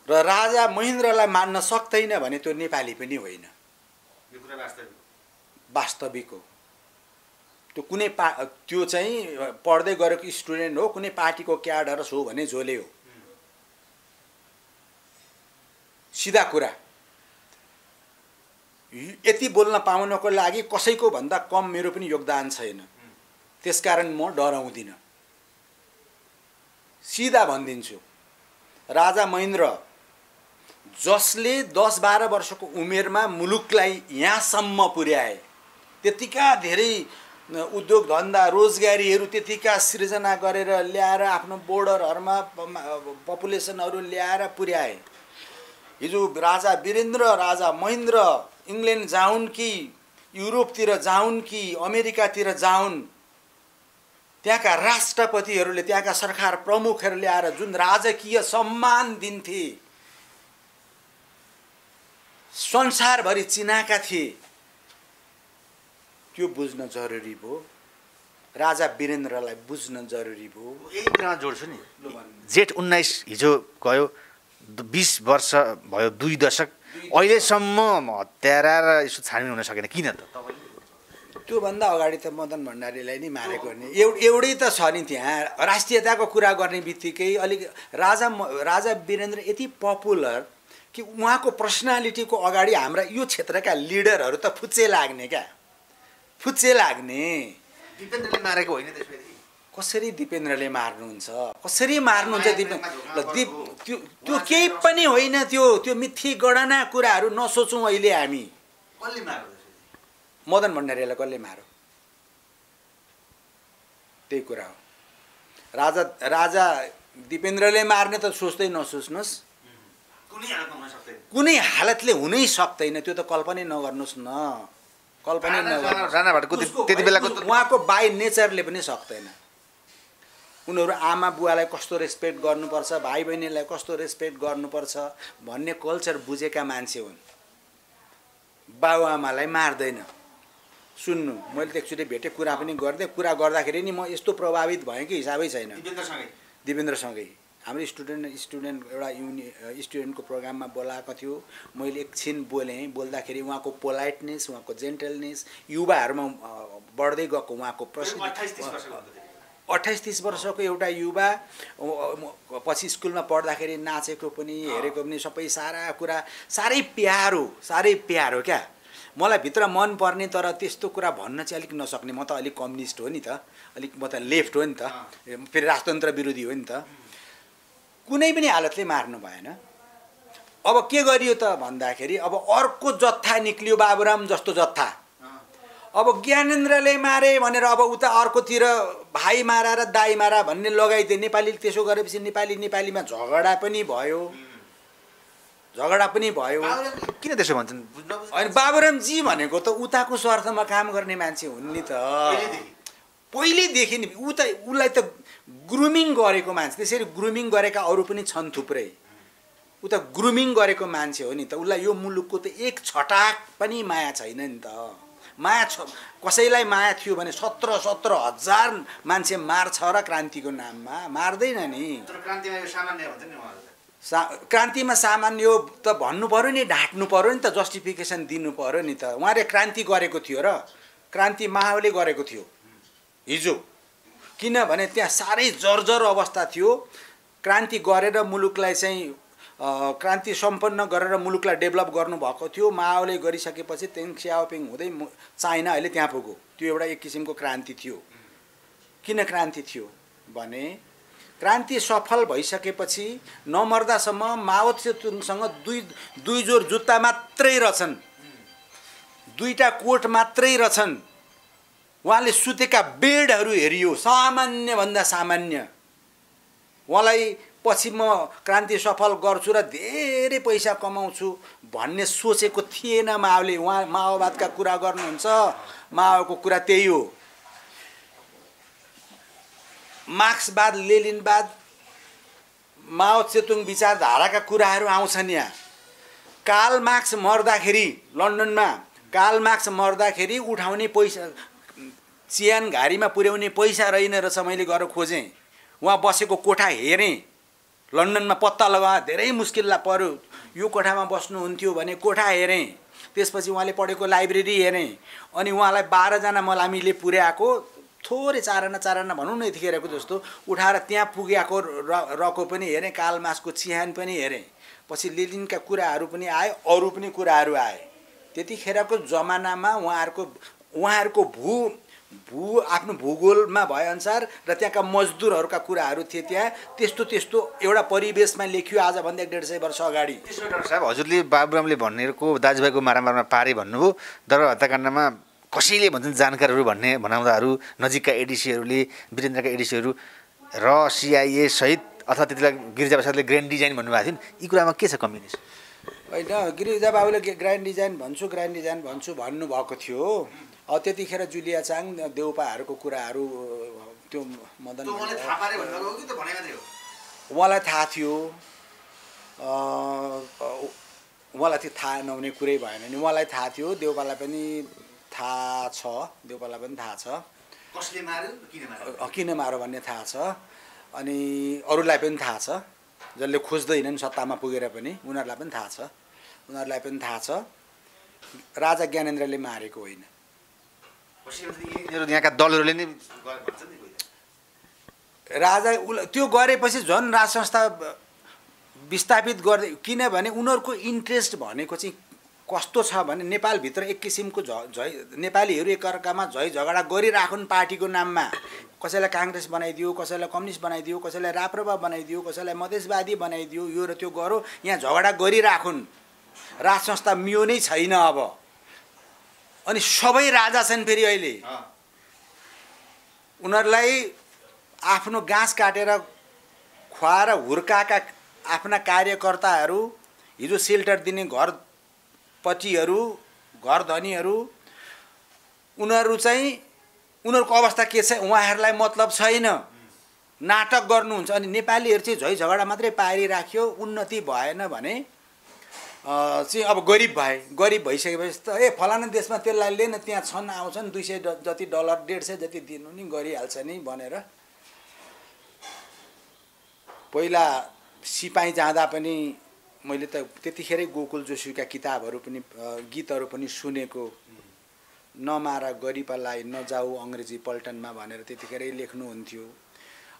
र राजा महेन्द्रलाई मान्न सक्दैन भने त्यो नेपाली पनि होइन। यो कुरा वास्तविक हो। त्यो कुनै त्यो चाहिँ पढ्दै गरेको स्टुडेन्ट हो, कुनै पार्टीको क्याडरस हो भने झोले हो। सिधा कुरा। यति बोल्न पाउनको लागि कसैको भन्दा कम मेरो पनि योगदान छैन, त्यसकारण म डराउँदिनँ। सिधा भनिदिन्छु, राजा महेन्द्र जसले 10-12 वर्षको उमेरमा मुलुकलाई यहाँसम्म पुर्याए, त्यतिका धेरै उद्योग धन्दा रोजगारीहरू त्यतिका सृजना गरेर ल्याएर आफ्नो बोर्डरहरूमा पपुलेसनहरू ल्याएर पुर्याए। हिजो राजा वीरेन्द्र, राजा महेन्द्र इङ्ल्यान्ड जाउन् कि युरोपतिर जाउन् कि अमेरिकातिर जाउन्, त्यहाँका राष्ट्रपतिहरूले, त्यहाँका सरकार प्रमुखहरूले आएर जुन राजकीय सम्मान दिन्थे, संसारभरि चिनाएका थिए, त्यो बुझ्न जरुरी भयो। राजा वीरेन्द्रलाई बुझ्न जरुरी भयो। यही कुरा जोड्छु नि, जेठ 19 हिजो गयो, 20 वर्ष भयो, 2 दशक, अहिलेसम्म हत्यारा र यसो छानबिन हुन सकेन। किन त? त्योभन्दा अगाडि त मदन भण्डारीलाई नै मारेको नि एउटै त छ नि। त्यहाँ राष्ट्रियताको कुरा गर्ने बित्तिकै अलिक राजा वीरेन्द्र यति पपुलर कि उहाँको पर्सनालिटीको अगाडि हाम्रा यो क्षेत्रका लिडरहरू त फुच्चे लाग्ने क्या, फुच्चे लाग्ने। दिपेन्द्रले मारेको होइन त्यसपछि? कसरी दिपेन्द्रले मार्नुहुन्छ, कसरी मार्नुहुन्छ त्यो केही पनि होइन। त्यो मिथ्या गणना कुराहरू नसोचौँ अहिले हामी। कसले मार्यो? मदन भण्डारीलाई कसले मार्यो? त्यही कुरा हो। राजा दिपेन्द्रले मार्ने त सोच्दै नसोच्नुहोस्, कुनै हालतले हुनै सक्दैन। त्यो त कल्पनै नगर्नुहोस् न, कल्पनै नगर्नुहोस्। त्यति बेलाको उहाँको बाई नेचरले पनि सक्दैन। उनीहरू आमा बुवालाई कस्तो रेस्पेक्ट गर्नुपर्छ, भाइ बहिनीलाई कस्तो रेस्पेक्ट गर्नुपर्छ भन्ने कल्चर बुझेका मान्छे हुन्। बाबुआमालाई मार्दैन। सुन्नु, मैले त एकचोटि भेटेँ, कुरा पनि गर्दै, कुरा गर्दाखेरि नि म यस्तो प्रभावित भएँ कि हिसाबै छैन। दिपेन्द्रसँगै हाम्रो स्टुडेन्ट एउटा स्टुडेन्टको प्रोग्राममा बोलाएको थियो। मैले एकछिन बोल्दाखेरि उहाँको पोलाइटनेस, उहाँको जेन्टलनेस, युवाहरूमा बढ्दै गएको उहाँको प्रसिद्ध। 28-30 वर्षको एउटा युवा, पछि स्कुलमा पढ्दाखेरि नाचेको पनि हेरेको पनि सबै सारा कुरा साह्रै प्यारो क्या। मलाई भित्र मन पर्ने, तर त्यस्तो कुरा भन्न चाहिँ अलिक नसक्ने। म त अलिक कम्युनिस्ट हो नि त, अलिक म त लेफ्ट हो नि त, फेरि राजतन्त्र विरोधी हो नि त। कुनै पनि हालतले मार्नु भएन। अब के गरियो त भन्दाखेरि अब अर्को जत्था निक्लियो, बाबुराम जस्तो जत्था। अब ज्ञानेन्द्रले मारे भनेर अब उता अर्कोतिर भाइ मारा र दाइ मारा भन्ने लगाइदिए। नेपालीले त्यसो गरेपछि नेपालीमा झगडा पनि भयो। झगडा पनि भयो। किन त्यसो भन्छन्? अनि बाबुरामजी भनेको त उताको स्वार्थमा काम गर्ने मान्छे हुन् नि त, पहिल्यैदेखि नि। उसलाई त ग्रुमिङ गरेको मान्छे, त्यसरी ग्रुमिङ गरेका अरू पनि छन् थुप्रै। ऊ त ग्रुमिङ गरेको मान्छे हो नि त। उसलाई यो मुलुकको त एक छटाक पनि माया छैन नि त। माया कसैलाई माया थियो भने 17,000 मान्छे मार्छ र क्रान्तिको नाममा, मार्दैन नि। क्रान्तिमा सामान्य हो त भन्नु पऱ्यो नि, ढाँट्नु पऱ्यो नि त, जस्टिफिकेसन दिनु पऱ्यो नि त। उहाँले क्रान्ति गरेको थियो र क्रान्ति माओले गरेको थियो हिजो, किनभने त्यहाँ साह्रै जर्जर अवस्था थियो। क्रान्ति गरेर मुलुकलाई चाहिँ क्रान्ति सम्पन्न गरेर मुलुकलाई डेभलप गर्नुभएको थियो। माओले गरिसकेपछि तेङ सियाओपिङ हुँदै चाइना अहिले त्यहाँ पुग्यो। त्यो एउटा एक किसिमको क्रान्ति थियो। किन क्रान्ति थियो भने क्रान्ति सफल भइसकेपछि नमर्दासम्म माओ त्से-तुङसँग दुई जोर जुत्ता मात्रै रहेछन्, दुईटा कोट मात्रै रहेछन्। उहाँले सुतेका बेडहरू हेरियो, सामान्यभन्दा सामान्य। उहाँलाई पछि म क्रान्ति सफल गर्छु र धेरै पैसा कमाउँछु भन्ने सोचेको थिएन माओले। उहाँ माओवादका कुरा गर्नुहुन्छ, माओको कुरा त्यही हो। मार्क्सवाद लेनिनवाद माओ त्से-तुङ विचारधाराका कुराहरू आउँछन् यहाँ। कार्ल मार्क्स मर्दाखेरि लन्डनमा, कार्ल मार्क्स मर्दाखेरि उठाउने पैसा, चियान घारीमा पुर्याउने पैसा रहेन रहेछ। मैले गएर खोजेँ, उहाँ बसेको कोठा हेरेँ, लन्डनमा पत्ता लगाए, धेरै मुस्किल पर्यो। यो कोठामा बस्नुहुन्थ्यो भने कोठा हेरेँ, त्यसपछि उहाँले पढेको लाइब्रेरी हेरेँ। अनि उहाँलाई 12 जना मलामीले पुर्याएको, थोरै चारना भनौँ न यतिखेरको जस्तो, उठाएर त्यहाँ पुगेको रको पनि हेरेँ, कार्ल मार्क्सको चिहान पनि हेरेँ। पछि लेनिनका कुराहरू पनि आए, अरू पनि कुराहरू आए। त्यतिखेरको जमानामा उहाँहरूको आफ्नो भूगोलमा भएअनुसार र त्यहाँका मजदुरहरूका कुराहरू थिए। त्यहाँ त्यस्तो एउटा परिवेशमा लेखियो आजभन्दा 150 वर्ष अगाडि। डाक्टर साहब, हजुरले बाबुरामले भनेको दाजुभाइको मारामारमा पारे भन्नुभयो, तर हत्याकाण्डमा कसैले भन्छन् जानकारहरू भनाउँदाहरू, नजिकका एडिसीहरूले, वीरेन्द्रका एडिसीहरू र CIA सहित अथवा त्यतिबेला गिरिजाप्रसादले ग्रान्ड डिजाइन भन्नुभएको थियो नि, यी कुरामा के छ कम्बिनेसन? होइन, गिरिजाबाबुले ग्रान्ड डिजाइन भन्छु भन्नुभएको थियो। त्यतिखेर जुलिया चाङ देउपाहरूको कुराहरू त्यो मदन उहाँलाई थाहा थियो। उहाँलाई त्यो थाहा नहुने कुरै भएन नि, उहाँलाई थाहा थियो। देउपालाई पनि थाहा छ, कसले मार्यो, किन मार्यो भन्ने थाहा छ। अनि अरूलाई पनि थाहा छ, जसले खोज्दैनन् सत्तामा पुगेर पनि उनीहरूलाई पनि थाहा छ। राजा ज्ञानेन्द्रले मारेको होइन, यहाँका दलहरूले नै राजा त्यो गरेपछि झन् राज संस्था विस्थापित गर्दै। किनभने उनीहरूको इन्ट्रेस्ट भनेको चाहिँ कस्तो छ भने नेपालभित्र एक किसिमको नेपालीहरू एकअर्कामा झगडा गरिराखुन् पार्टीको नाममा। कसैलाई काङ्ग्रेस बनाइदियो, कसैलाई कम्युनिस्ट बनाइदियो, कसैलाई राप्रपा बनाइदियो, कसैलाई मधेसवादी बनाइदियो, यो र त्यो गरो, यहाँ झगडा गरिराखुन्। राज संस्था मियो नै छैन अब। अनि सबै राजा छन् फेरि अहिले। उनीहरूलाई आफ्नो गाँस काटेर खुवाएर हुर्काएका आफ्ना कार्यकर्ताहरू, हिजो सेल्टर दिने घरपट्टिहरू, घर धनीहरू, उनीहरू चाहिँ उनीहरूको अवस्था के छ उहाँहरूलाई मतलब छैन। नाटक गर्नुहुन्छ। अनि नेपालीहरू चाहिँ झै झगडा मात्रै पारिराख्यो, उन्नति भएन भने चाहिँ अब गरिब भइसकेपछि त फलाना देशमा त्यसलाई लिएन, त्यहाँ छन् आउँछन्, 200 जति डलर, 150 जति दिनु नि गरिहाल्छ नि भनेर। पहिला सिपाही जाँदा पनि मैले त त्यतिखेरै गोकुल जोशीका किताबहरू पनि गीतहरू पनि सुनेको। नमार गरिबलाई नजाऊ अङ्ग्रेजी पल्टनमा भनेर त्यतिखेरै लेख्नुहुन्थ्यो।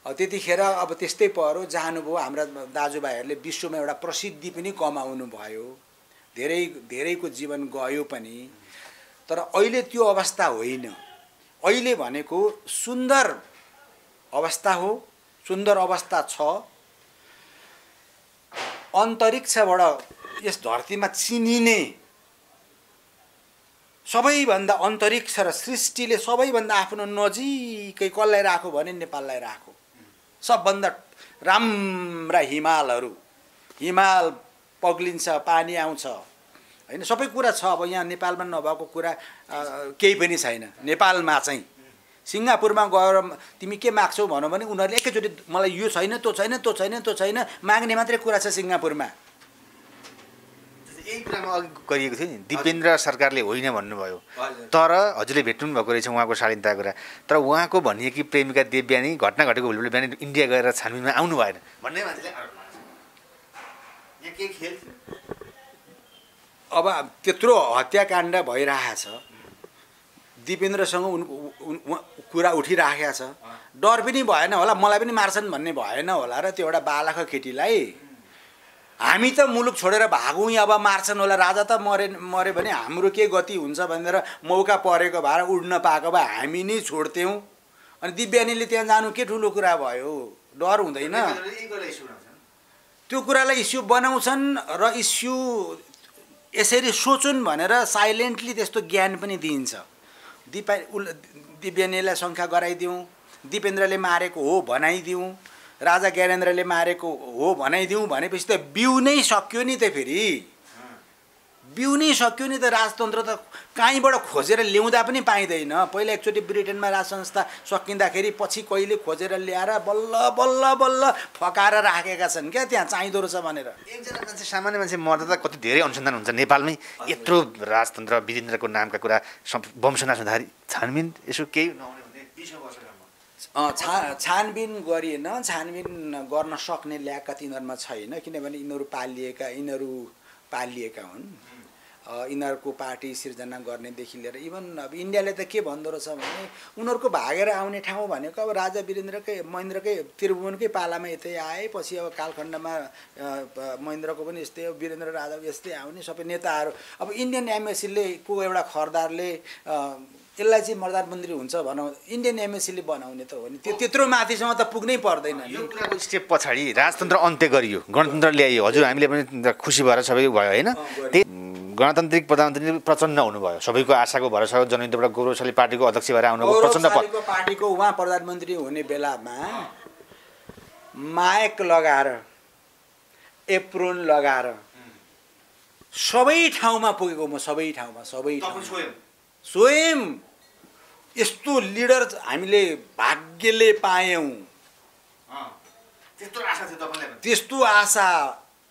त्यतिखेर अब त्यस्तै पऱ्यो, जानुभयो। हाम्रा दाजुभाइहरूले विश्वमा एउटा प्रसिद्धि पनि कमाउनु भयो, धेरैको जीवन गयो पनि। तर अहिले त्यो अवस्था होइन। अहिले भनेको सुन्दर अवस्था हो, सुन्दर अवस्था छ। अन्तरिक्षबाट यस धरतीमा चिनिने सबैभन्दा अन्तरिक्ष र सृष्टिले सबैभन्दा आफ्नो नजिकै कसलाई राख्यो भने नेपाललाई राख्यो। सबभन्दा राम्रा हिमाल पग्लिन्छ, पानी आउँछ होइन, सबै कुरा छ। अब यहाँ नेपालमा नभएको कुरा केही पनि छैन। नेपालमा चाहिँ सिङ्गापुरमा गएर तिमी के माग्छौ भनौ भने उनीहरूले एकैचोटि मलाई यो छैन, त्यो छैन, त्यो छैन, त्यो छैन, माग्ने मात्रै कुरा छ सिङ्गापुरमा। यही कुरामा अघि गरिएको थियो नि, दिपेन्द्र सरकारले होइन भन्नुभयो, तर हजुरले भेट्नु भएको रहेछ उहाँको शालीनता कुरा। तर उहाँको भनिएकी प्रेमिका देवयानी घटना घटेको भोलिपल्ट बिहान इन्डिया गएर छानबिनमा आउनु भएन भन्ने मान्छेले यहाँ के खेल। अब त्यत्रो हत्याकाण्ड भइरहेछ, दिपेन्द्रसँग कुरा उठिराखेको छ, डर पनि भएन होला, मलाई पनि मार्छन् भन्ने भएन होला र त्यो एउटा बालक केटीलाई हामी त मुलुक छोडेर भागौँ, अब मार्छन् होला, राजा त मरे भने हाम्रो के गति हुन्छ भनेर मौका परेको भएर उड्न पाएको भए हामी नै छोड्थ्यौँ। अनि दिव्यानीले त्यहाँ जानु के ठुलो कुरा भयो, डर हुँदैन। त्यो कुरालाई इस्यु बनाउँछन् र इस्यु यसरी सोचुन् भनेर साइलेन्टली त्यस्तो ज्ञान पनि दिइन्छ। दिव्यानीलाई शङ्का गराइदिउँ, दिपेन्द्रले मारेको हो भनाइदिउँ, राजा ज्ञानेन्द्रले मारेको हो भनाइदिउँ भनेपछि त बिउ नै सक्यो नि त। फेरि बिउ नै सक्यो नि त। राजतन्त्र त कहीँबाट खोजेर ल्याउँदा पनि पाइँदैन। पहिला एकचोटि ब्रिटेनमा राज संस्था सकिँदाखेरि पछि कहिले खोजेर ल्याएर बल्ल बल्ल बल्ल फकाएर राखेका छन् क्या, त्यहाँ चाहिँदो रहेछ भनेर। एकजना मान्छे, सामान्य मान्छे मर्दा त कति धेरै अनुसन्धान हुन्छ नेपालमै। यत्रो राजतन्त्र वीरेन्द्रको नामका कुरा वंशनाश हुँदाखेरि छानबिन यसो केही नहुने भने 20 वर्ष छानबिन गरिएन। छानबिन गर्न सक्ने ल्याकत यिनीहरूमा छैन, किनभने यिनीहरू पालिएका हुन्। यिनीहरूको पार्टी सिर्जना गर्नेदेखि लिएर इभन अब इन्डियाले त के भन्दो रहेछ भने उनीहरूको भागेर आउने ठाउँ भनेको अब राजा महेन्द्रकै त्रिभुवनकै पालामा यतै आए, पछि अब कालखण्डमा महेन्द्रको पनि यस्तै हो, वीरेन्द्र राजाको यस्तै आउने सबै नेताहरू। अब इन्डियन एम्बेसीले को एउटा खरदारले यसलाई चाहिँ मर्दार मन्त्री हुन्छ भनौँ, इन्डियन एमएससीले बनाउने त हो नि, त्यत्रो माथिसम्म त पुग्नै पर्दैन। यो कुराको स्टेप पछाडि राजतन्त्र अन्त्य गरियो, गणतन्त्र ल्याइयो, हजुर हामीले पनि खुसी भएर सबै भयो होइन। त्यही गणतान्त्रिक प्रधानमन्त्री प्रचण्ड हुनुभयो, सबैको आशाको भरोसा जनयुद्धबाट गौरवशाली पार्टीको अध्यक्ष भएर आउनुभयो। प्रचण्ड पार्टीको उहाँ प्रधानमन्त्री हुने बेलामा माइक लगाएर एप्रोन लगाएर सबै ठाउँमा पुगेको म, सबै ठाउँमा स्वयं यस्तो लिडर हामीले भाग्यले पायौँ। त्यस्तो आशा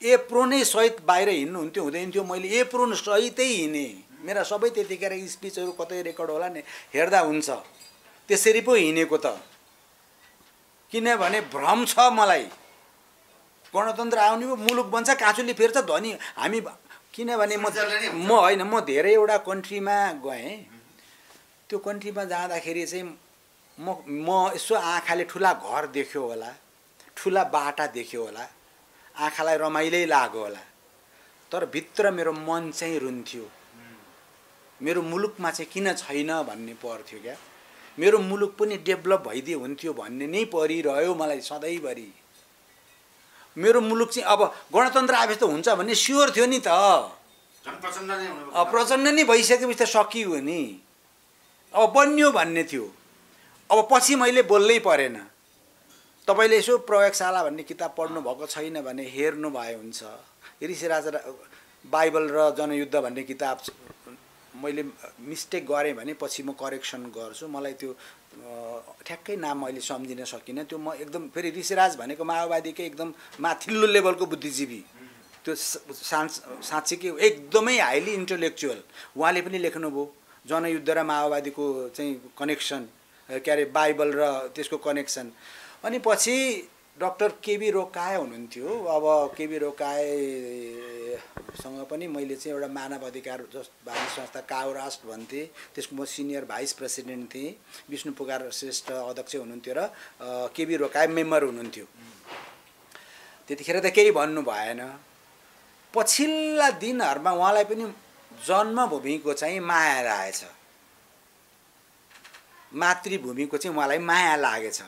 एप्रोनै सहित बाहिर हिँड्नुहुन्थ्यो हुँदैन थियो, मैले एप्रोन सहितै हिँडेँ। मेरा सबै त्यतिखेर स्पिचहरू कतै रेकर्ड होला नि, हेर्दा हुन्छ त्यसरी पो हिँडेको त। किनभने भ्रम छ मलाई, गणतन्त्र आउने मुलुक बन्छ, काँचुली फेर्छ, धनी हामी। किनभने म होइन, म धेरैवटा कन्ट्रीमा गएँ। त्यो कन्ट्रीमा जाँदाखेरि चाहिँ म यसो आँखाले ठुला घर देख्यो होला, ठुला बाटा देख्यो होला, आँखालाई रमाइलै लाग्यो होला, तर भित्र मेरो मन चाहिँ रुन्थ्यो। मेरो मुलुकमा चाहिँ किन छैन भन्ने पर्थ्यो क्या। मेरो मुलुक पनि डेभलप भइदिए हुन्थ्यो भन्ने नै परिरह्यो मलाई सधैँभरि। मेरो मुलुक चाहिँ अब गणतन्त्र आएपछि त हुन्छ भन्ने स्योर थियो नि त। प्रचण्ड नै भइसकेपछि त सकियो नि, अब बन्यो भन्ने थियो। अब पछि मैले बोल्नै परेन। तपाईँले यसो प्रयोगशाला भन्ने किताब पढ्नु भएको छैन भने हेर्नु भए हुन्छ। ऋषिराज बाइबल र जनयुद्ध भन्ने किताब मैले मिस्टेक गरेँ भने पछि म करेक्सन गर्छु। मलाई त्यो ठ्याक्कै नाम अहिले सम्झिन सकिनँ। त्यो म एकदम फेरि ऋषिराज भनेको माओवादीकै एकदम माथिल्लो लेभलको बुद्धिजीवी, त्यो साँच्चीकै एकदमै हाइली इन्टेलेक्चुअल। उहाँले पनि लेख्नुभयो जनयुद्ध र माओवादीको चाहिँ कनेक्सन, के अरे बाइबल र त्यसको कनेक्सन। अनि पछि डक्टर केबी रोकाए हुनुहुन्थ्यो। अब केबी रोकाएसँग पनि मैले चाहिँ एउटा मानव अधिकार वादी संस्था काउरास्ट भन्थेँ, त्यसको म सिनियर भाइस प्रेसिडेन्ट थिएँ। विष्णु पुकार श्रेष्ठ अध्यक्ष हुनुहुन्थ्यो र केबी रोकाए मेम्बर हुनुहुन्थ्यो। त्यतिखेर त केही भन्नु भएन। पछिल्ला दिनहरूमा उहाँलाई पनि जन्मभूमिको चाहिँ माया लागेछ, मातृभूमिको चाहिँ उहाँलाई माया लागेछ।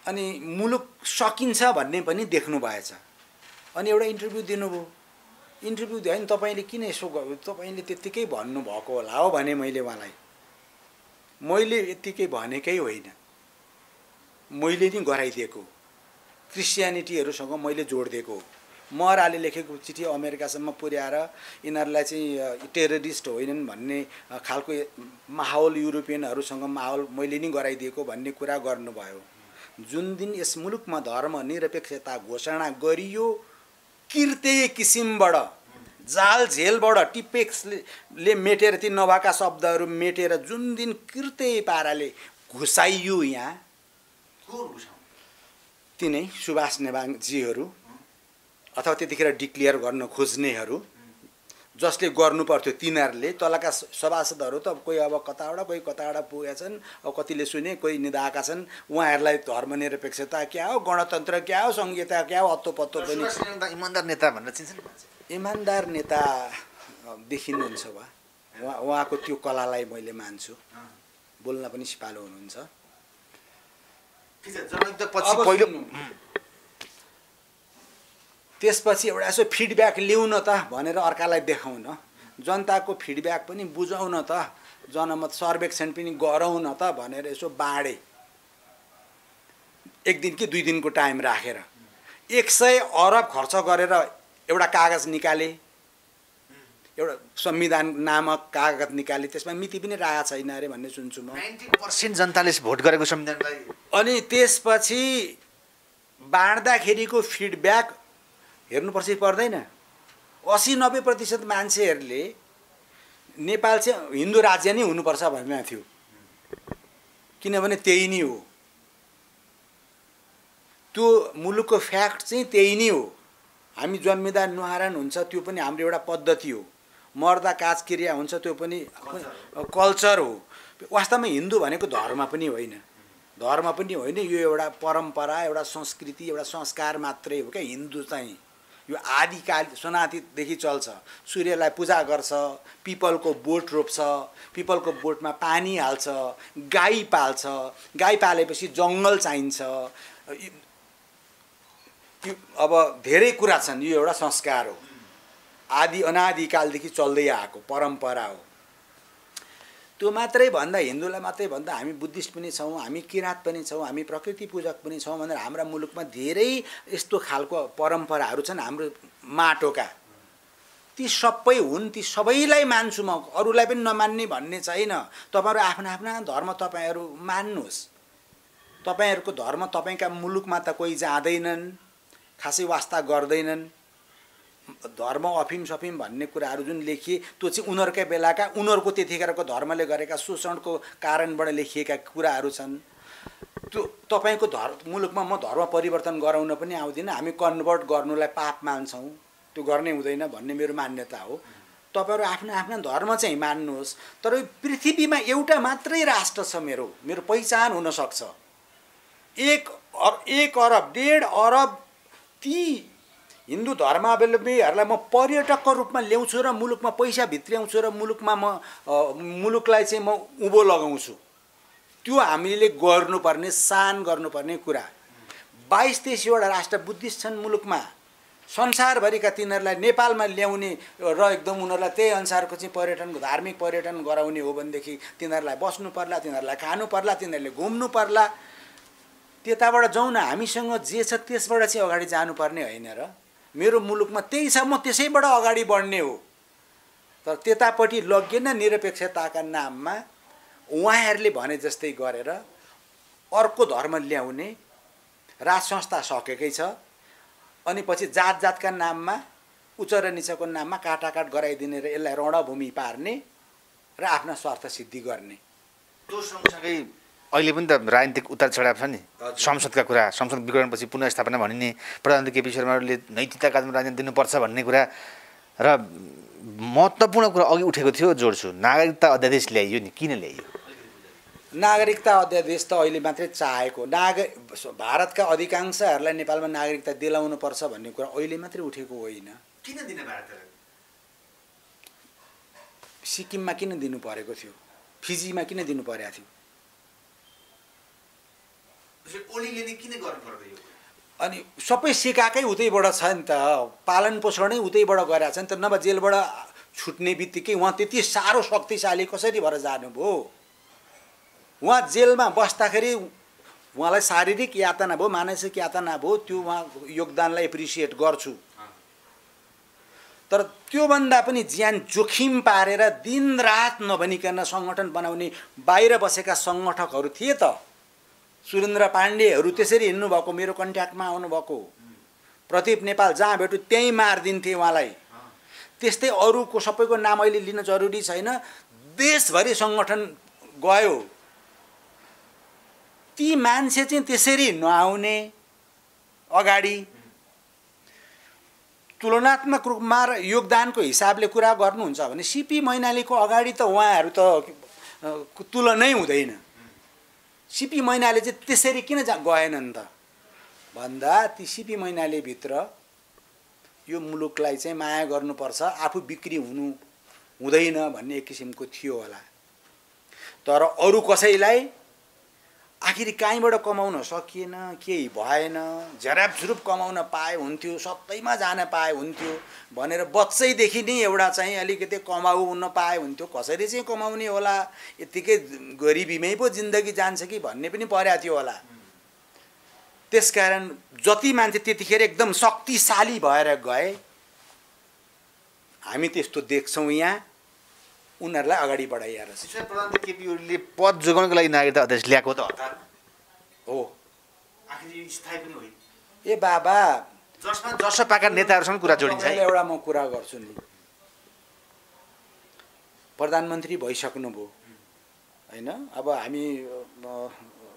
अनि मुलुक सकिन्छ भन्ने पनि देख्नु भएछ। अनि एउटा इन्टरभ्यू दिनुभयो। इन्टरभ्यू दियो भने तपाईँले किन यसो तपाईँले त्यत्तिकै भन्नुभएको होला हो भने मैले उहाँलाई, मैले यत्तिकै भनेकै होइन, मैले नि गराइदिएको क्रिस्चियनिटीहरूसँग मैले जोडिदिएको। महराले लेखेको चिठी अमेरिकासम्म पुर्याएर यिनीहरूलाई चाहिँ टेररिस्ट होइनन् भन्ने खालको माहौल युरोपियनहरूसँग माहौल मैले नै गराइदिएको भन्ने कुरा गर्नुभयो। जुन दिन यस मुलुकमा धर्मनिरपेक्षता घोषणा गरियो किर्ते किसिमबाट जाल झेलबाट टिपेक्सले मेटेर ती नभएका शब्दहरू मेटेर जुन दिन किर्ते पाराले घुसाइयो यहाँ तिनै सुभाष नेवाङजीहरू अथवा त्यतिखेर डिक्लेयर गर्न खोज्नेहरू जसले गर्नु पर्थ्यो तिनीहरूले तलका सभासदहरू त कोही अब कताबाट पुगेछन् अब कतिले सुने कोही निधाएका छन् उहाँहरूलाई धर्मनिरपेक्षता क्या हो गणतन्त्र क्या हो संहिता क्या हो अत्तो-पत्तो पनि इमानदार नेता भनेर चिन्छन् इमानदार नेता देखिनुहुन्छ उहाँको त्यो कलालाई मैले मान्छु बोल्न पनि सिपालु हुनुहुन्छ त्यसपछि एउटा यसो फिडब्याक ल्याउँ न त भनेर अर्कालाई देखाउन जनताको फिडब्याक पनि बुझाउँ न त जनमत सर्वेक्षण पनि गरौँ न त भनेर यसो बाँडे एक दिन कि 2 दिनको टाइम राखेर 100 अरब खर्च गरेर एउटा कागज निकाले एउटा संविधान नामक कागज निकाले त्यसमा मिति पनि राखेको छैन अरे भन्ने सुन्छु म 90% जनताले भोट गरेको संविधानलाई अनि त्यसपछि बाँड्दाखेरिको फिडब्याक हेर्नुपर्छ पर्दैन 80-90% मान्छेहरूले नेपाल चाहिँ हिन्दू राज्य नै हुनुपर्छ भनेको थियो किनभने त्यही नै हो त्यो मुलुकको फ्याक्ट चाहिँ त्यही नै हो हामी जन्मिँदा नुहारन हुन्छ त्यो पनि हाम्रो एउटा पद्धति हो मर्दा काजक्रिया हुन्छ त्यो पनि कल्चर हो वास्तवमा हिन्दू भनेको धर्म पनि होइन यो एउटा परम्परा एउटा संस्कृति एउटा संस्कार मात्रै हो क्या हिन्दू चाहिँ यो आदिकाल सनातिदेखि चल्छ सूर्यलाई पूजा गर्छ पिपलको बोट रोप्छ पिपलको बोटमा पानी हाल्छ गाई पाल्छ गाई पालेपछि जङ्गल चाहिन्छ अब धेरै कुरा छन् यो एउटा संस्कार हो आदि अनादिकालदेखि चल्दै आएको परम्परा हो त्यो मात्रै भन्दा हिन्दूलाई मात्रै भन्दा हामी बुद्धिस्ट पनि छौँ हामी किराँत पनि छौँ हामी प्रकृति पूजक पनि छौँ भनेर हाम्रा मुलुकमा धेरै यस्तो खालको परम्पराहरू छन् हाम्रो माटोका ती सबै हुन् ती सबैलाई मान्छु म अरूलाई पनि नमान्ने भन्ने छैन तपाईहरु आफ्ना आफ्ना धर्म तपाईहरु मान्नुस् तपाईहरुको धर्म तपाईका मुलुकमा त कोही जाँदैनन् खासै वास्ता गर्दैनन् धर्म अफिम सफिम भन्ने कुराहरू जुन लेखिए त्यो चाहिँ उनीहरुकै बेलाका उनीहरुको त्यतिखेरको धर्मले गरेका शोषणको कारणबाट लेखिएका कुराहरू छन् त्यो तपाईको मुलुकमा म धर्म परिवर्तन गराउन पनि आउँदिन हामी कन्भर्ट गर्नुलाई पाप मान्छौं त्यो गर्ने हुँदैन भन्ने मेरो मान्यता हो तपाईहरु आफ्ना आफ्ना धर्म चाहिँ मान्नुहोस् तर पृथ्वीमा एउटा मात्रै राष्ट्र छ मेरो पहिचान हुन सक्छ 1 अरब 1.5 अरब ती हिन्दू धर्मावलम्बीहरुलाई म पर्यटकको रूपमा ल्याउँछु र मुलुकमा पैसा भित्र्याउँछु र मुलुकमा म मुलुकलाई चाहिँ म उभो लगाउँछु त्यो हामीले गर्नुपर्ने सान गर्नुपर्ने कुरा 22-23 वटा राष्ट्र बुद्धिस्ट छन् मुलुकमा संसारभरिका तिनीहरुलाई नेपालमा ल्याउने र एकदम उनीहरुलाई त्यही अनुसारको चाहिँ पर्यटन धार्मिक पर्यटन गराउने हो भनेदेखि तिनीहरुलाई बस्नु पर्ला तिनीहरुलाई खानु पर्ला तिनीहरुले घुम्नु पर्ला त्यताबाट जाउँ न हामीसँग जे छ त्यसबाट चाहिँ अगाडि जानुपर्ने हैन र मेरो मुलुकमा त्यही छ म त्यसैबाट अगाडि बढ्ने हो तर त्यतापट्टि लगिएन निरपेक्षताका नाममा उहाँहरुले भने जस्तै गरेर अर्को धर्म ल्याउने राज संस्था सकेकै छ अनि पछि जात जातका नाममा उच्च र नीचको नाममा काटाकाट गराइदिने र यसलाई रणभूमि पार्ने र आफ्ना स्वार्थ सिद्धि गर्ने त्यो सँगसँगै अहिले पनि त राजनीतिक उतार चढाव छ नि संसदका कुरा संसद विघटनपछि पुनर्स्थापना भनिने प्रधानमन्त्री केपी शर्माले नैतिकताका आधारमा राजनीति दिनुपर्छ भन्ने कुरा र महत्त्वपूर्ण कुरा अघि उठेको थियो जोड्छु नागरिकता अध्यादेश ल्याइयो नि किन ल्याइयो नागरिकता अध्यादेश त अहिले मात्रै चाहेको भारतका अधिकांशहरूलाई नेपालमा नागरिकता दिलाउनु पर्छ भन्ने कुरा अहिले मात्रै उठेको होइन किन दिन भारतले सिक्किममा किन दिनु परेको थियो फिजीमा किन दिनु परेको थियो ओलीले नि किन गर्नु पर्दैन अनि सबै सिकाकै उतैबाट छ नि त पालन पोषणै उतैबाट गरेछ नि त नभए जेलबाट छुट्ने बित्तिकै उहाँ त्यति साह्रो शक्तिशाली कसरी भएर जानुभयो उहाँ जेलमा बस्दाखेरि उहाँलाई शारीरिक यातना भयो मानसिक यातना भयो त्यो उहाँ योगदानलाई एप्रिसिएट गर्छु तर त्योभन्दा पनि ज्यान जोखिम पारेर दिनरात नभनिकन सङ्गठन बनाउने बाहिर बसेका सङ्गठकहरू थिए त। सुरेन्द्र पाण्डेहरू त्यसरी हिँड्नुभएको, मेरो कन्ट्याक्टमा आउनुभएको। प्रदीप नेपाल जहाँ भेट्यो त्यहीँ मारिदिन्थे उहाँलाई। त्यस्तै अरूको सबैको नाम अहिले लिन जरुरी छैन। देशभरि सङ्गठन गयो, ती मान्छे चाहिँ त्यसरी नआउने अगाडि तुलनात्मक रूपमा र योगदानको हिसाबले कुरा गर्नुहुन्छ भने सिपी मैनालीको अगाडि त उहाँहरू त तुलनै हुँदैन। सिपी मैनाली चाहिँ त्यसरी किन गएनन् त भन्दा ती सिपी मैनालीभित्र यो मुलुकलाई चाहिँ माया गर्नुपर्छ, आफू बिक्री हुँदैन भन्ने एक किसिमको थियो होला। तर अरू कसैलाई आखिर कहीँबाट कमाउन सकिएन, केही भएन, झरापझुरुप कमाउन पाए हुन्थ्यो, सबैमा जान पाए हुन्थ्यो भनेर बच्चैदेखि नै एउटा चाहिँ अलिकति कमाउ हुन पाए हुन्थ्यो। कसरी चाहिँ कमाउने होला, यत्तिकै गरिबीमै पो जिन्दगी जान्छ कि भन्ने पनि परेको थियो होला। त्यसकारण जति मान्छे त्यतिखेर एकदम शक्तिशाली भएर गए, हामी त्यस्तो देख्छौँ यहाँ, उनीहरूलाई अगाडि बढाइएर प्रधानमन्त्री केपी ओलीले पद जोगाउनको लागि नागरिकता अध्यादेश ल्याएको त हो। आखिर स्थायी पनि होइन। ए बाबा, जसमा जसपाका नेताहरूसँग कुरा जोडिन्छ। एउटा म कुरा गर्छु नि, प्रधानमन्त्री भइसक्नुभयो होइन, अब हामी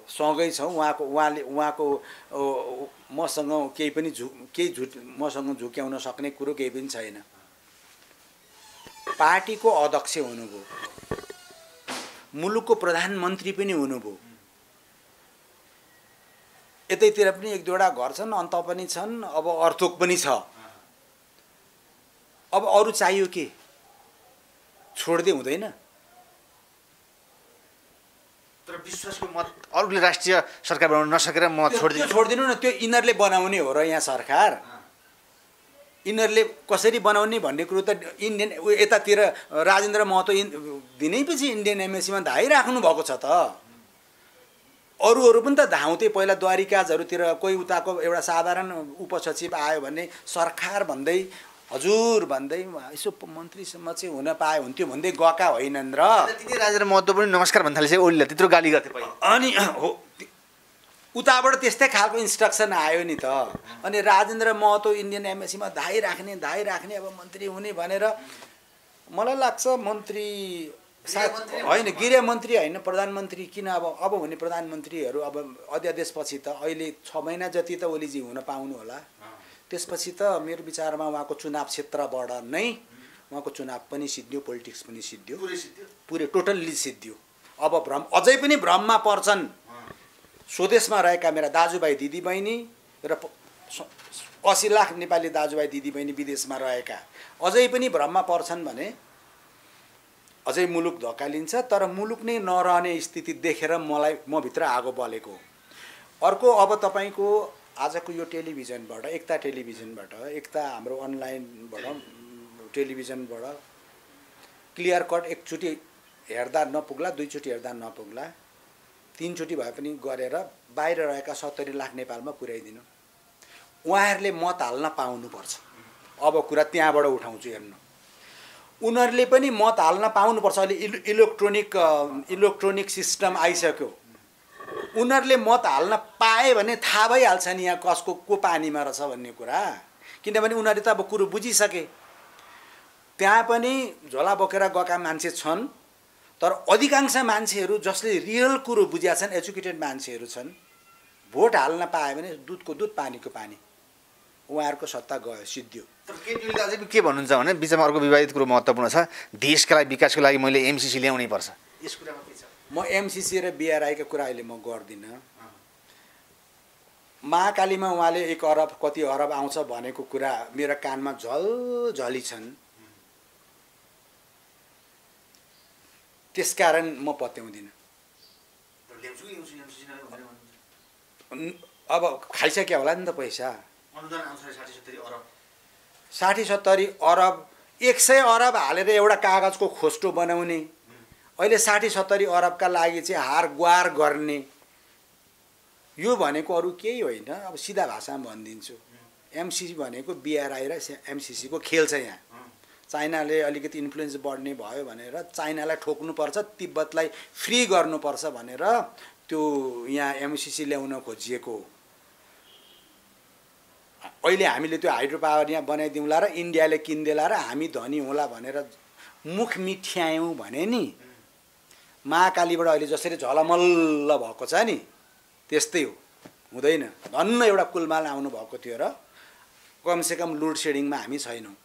सँगै छौँ। उहाँको मसँग केही झुट मसँग झुक्याउन सक्ने कुरो केही पनि छैन। पार्टीको अध्यक्ष हुनुभयो, मुलुकको प्रधानमन्त्री पनि हुनुभयो, यतैतिर पनि एक दुईवटा घर छन्, अन्त पनि छन्, अब अर्थोक पनि छ। अब अरू चाहियो के? छोड्दै हुँदैन। तर विश्वासको मत अरूले राष्ट्रिय सरकार बनाउन नसकेर म छोडिदिनु न, त्यो यिनीहरूले बनाउने हो र यहाँ सरकार यिनीहरूले कसरी बनाउने भन्ने कुरो त इन्डियन यतातिर राजेन्द्र महतो दिनैपछि इन्डियन एमएसीमा धाइराख्नु भएको छ त। अरूहरू पनि त धाउँथे पहिला द्वारिकाजहरूतिर, कोही उताको एउटा साधारण उपसचिव आयो भने सरकार भन्दै हजुर भन्दै यसो मन्त्रीसम्म चाहिँ हुन पाए हुन्थ्यो भन्दै गएका होइनन् र। राजेन्द्र महतो पनि नमस्कार भन्दा चाहिँ ओलीले त्यत्रो गाली गर्थे पहिला। अनि हो, उताबाट त्यस्तै खालको इन्स्ट्रक्सन आयो नि त। अनि राजेन्द्र महतो इन्डियन एमएसीमा धाइ राख्ने अब मन्त्री हुने भनेर मलाई लाग्छ मन्त्री होइन, गृहमन्त्री होइन, प्रधानमन्त्री किन अब हुने प्रधानमन्त्रीहरू अब अध्यादेशपछि त अहिले 6 महिना जति त ओलीजी हुन पाउनु होला। त्यसपछि त मेरो विचारमा उहाँको चुनाव क्षेत्रबाट नै उहाँको चुनाव पनि सिद्धियो, पोलिटिक्स पनि सिद्धियो, पुरै टोटल्ली सिद्धियो। अब अझै पनि भ्रममा पर्छन् स्वदेशमा रहेका मेरा दाजुभाइ दिदीबहिनी र 80 लाख नेपाली दाजुभाइ दिदीबहिनी विदेशमा रहेका अझै पनि भ्रममा पर्छन् भने अझै मुलुक धकालिन्छ। तर मुलुक नै नरहने स्थिति देखेर म भित्र आगो बलेको। अर्को, अब तपाईँको आजको यो टेलिभिजनबाट, एकता टेलिभिजनबाट, एकता हाम्रो अनलाइनबाट, टेलिभिजनबाट क्लियर कट एकचोटि हेर्दा नपुग्ला, दुईचोटि हेर्दा नपुग्ला, 3 चोटि भए पनि गरेर बाहिर रहेका 70 लाख नेपालमा पुर्याइदिनु। उहाँहरूले मत हाल्न पाउनुपर्छ। अब कुरा त्यहाँबाट उठाउँछु हेर्नु। उनीहरूले पनि मत हाल्न पाउनुपर्छ। अहिले इलेक्ट्रोनिक सिस्टम आइसक्यो। उनीहरूले मत हाल्न पाए भने थाहा भइहाल्छ नि यहाँ को पानीमा रहेछ भन्ने कुरा। किनभने उनीहरूले त अब कुरो बुझिसके। त्यहाँ पनि झोला बोकेर गएका मान्छे छन्, तर अधिकांश मान्छेहरू जसले रियल कुरो बुझेका छन्, एजुकेटेड मान्छेहरू छन्, भोट हाल्न पाए भने दुधको दुध पानीको पानी, उहाँहरूको सत्ता गयो, सिद्धियो। तर केपीओलीले अझै के भन्नुहुन्छ भने बिचमा अर्को विवादित कुरो महत्त्वपूर्ण छ, देशका लागि विकासको लागि मैले एमसिसी ल्याउनै पर्छ। यस कुरामा के छ? म एमसिसी र बिआरआईका कुरा अहिले म गर्दिनँ। महाकालीमा उहाँले 1 अरब कति अरब आउँछ भनेको कुरा मेरो कानमा झलझली छन्। त्यसकारण म पत्याउँदिनँ। अब खाइसक्यो होला नि त पैसा। 60-70 अरब 100 अरब हालेर एउटा कागजको खोस्टो बनाउने, अहिले 60-70 अरबका लागि चाहिँ हार गुहार गर्ने, यो भनेको अरू केही होइन। अब सिधा भाषामा भनिदिन्छु, एमसिसी भनेको बिआरआई र एमसिसीको खेल छ यहाँ। चाइनाले अलिकति इन्फ्लुएन्स बढ्ने भयो भनेर चाइनालाई ठोक्नुपर्छ, तिब्बतलाई फ्री गर्नुपर्छ भनेर त्यो यहाँ एमसिसी ल्याउन खोजिएको हो। अहिले हामीले त्यो हाइड्रो पावर यहाँ बनाइदिउँला र इन्डियाले किन्देला र हामी धनी होला भनेर मुख मिठ्यायौँ भने नि महाकालीबाट अहिले जसरी झलमल्ल भएको छ नि त्यस्तै हो, हुँदैन। धन्न एउटा कुलमाल आउनु भएको थियो र कमसेकम लोड सेडिङमा हामी छैनौँ।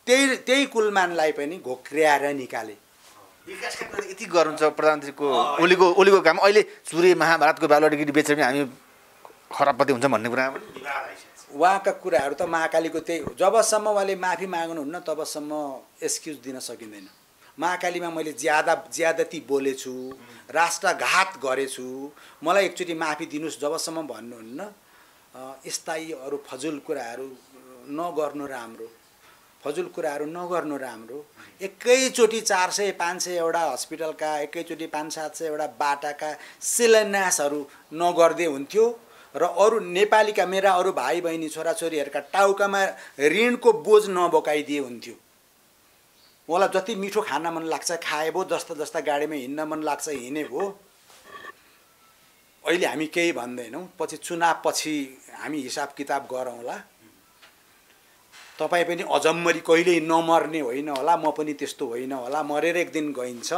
त्यही कुलमानलाई पनि घोक्र्याएर निकाले। विकासका कुरा यति गर्नुहुन्छ प्रधानमन्त्रीको ओलीको काम। अहिले सूर्य महाभारतको बालुवाडिगिरी बेचेर पनि हामी खराबपति हुन्छ भन्ने कुरा उहाँका कुराहरू त महाकालीको त्यही हो। जबसम्म उहाँले माफी माग्नुहुन्न तबसम्म एक्सक्युज दिन सकिँदैन। महाकालीमा मैले ज्यादती बोलेछु, राष्ट्रघात गरेछु, मलाई एकचोटि माफी दिनुहोस् जबसम्म भन्नुहुन्न यस्ता यी अरू फजुल कुराहरू नगर्नु राम्रो, फजुल कुराहरू नगर्नु राम्रो। एकैचोटि 400-500 वटा हस्पिटलका, एकैचोटि 500-700 वटा बाटाका शिलान्यासहरू नगर्दै हुन्थ्यो र अरू नेपालीका मेरा अरू भाइ बहिनी छोराछोरीहरूका टाउकामा ऋणको बोझ नबोकाइदिए हुन्थ्यो। मलाई जति मिठो खान मन लाग्छ खाए भो, जस्ता जस्ता गाडीमा हिँड्न मन लाग्छ हिँडे भो। अहिले हामी केही भन्दैनौँ, पछि चुनावपछि हामी हिसाब किताब गरौँला। तपाईँ पनि अजम्मरी कहिल्यै नमर्ने होइन होला, म पनि त्यस्तो होइन होला, मरेर एक दिन गइन्छ।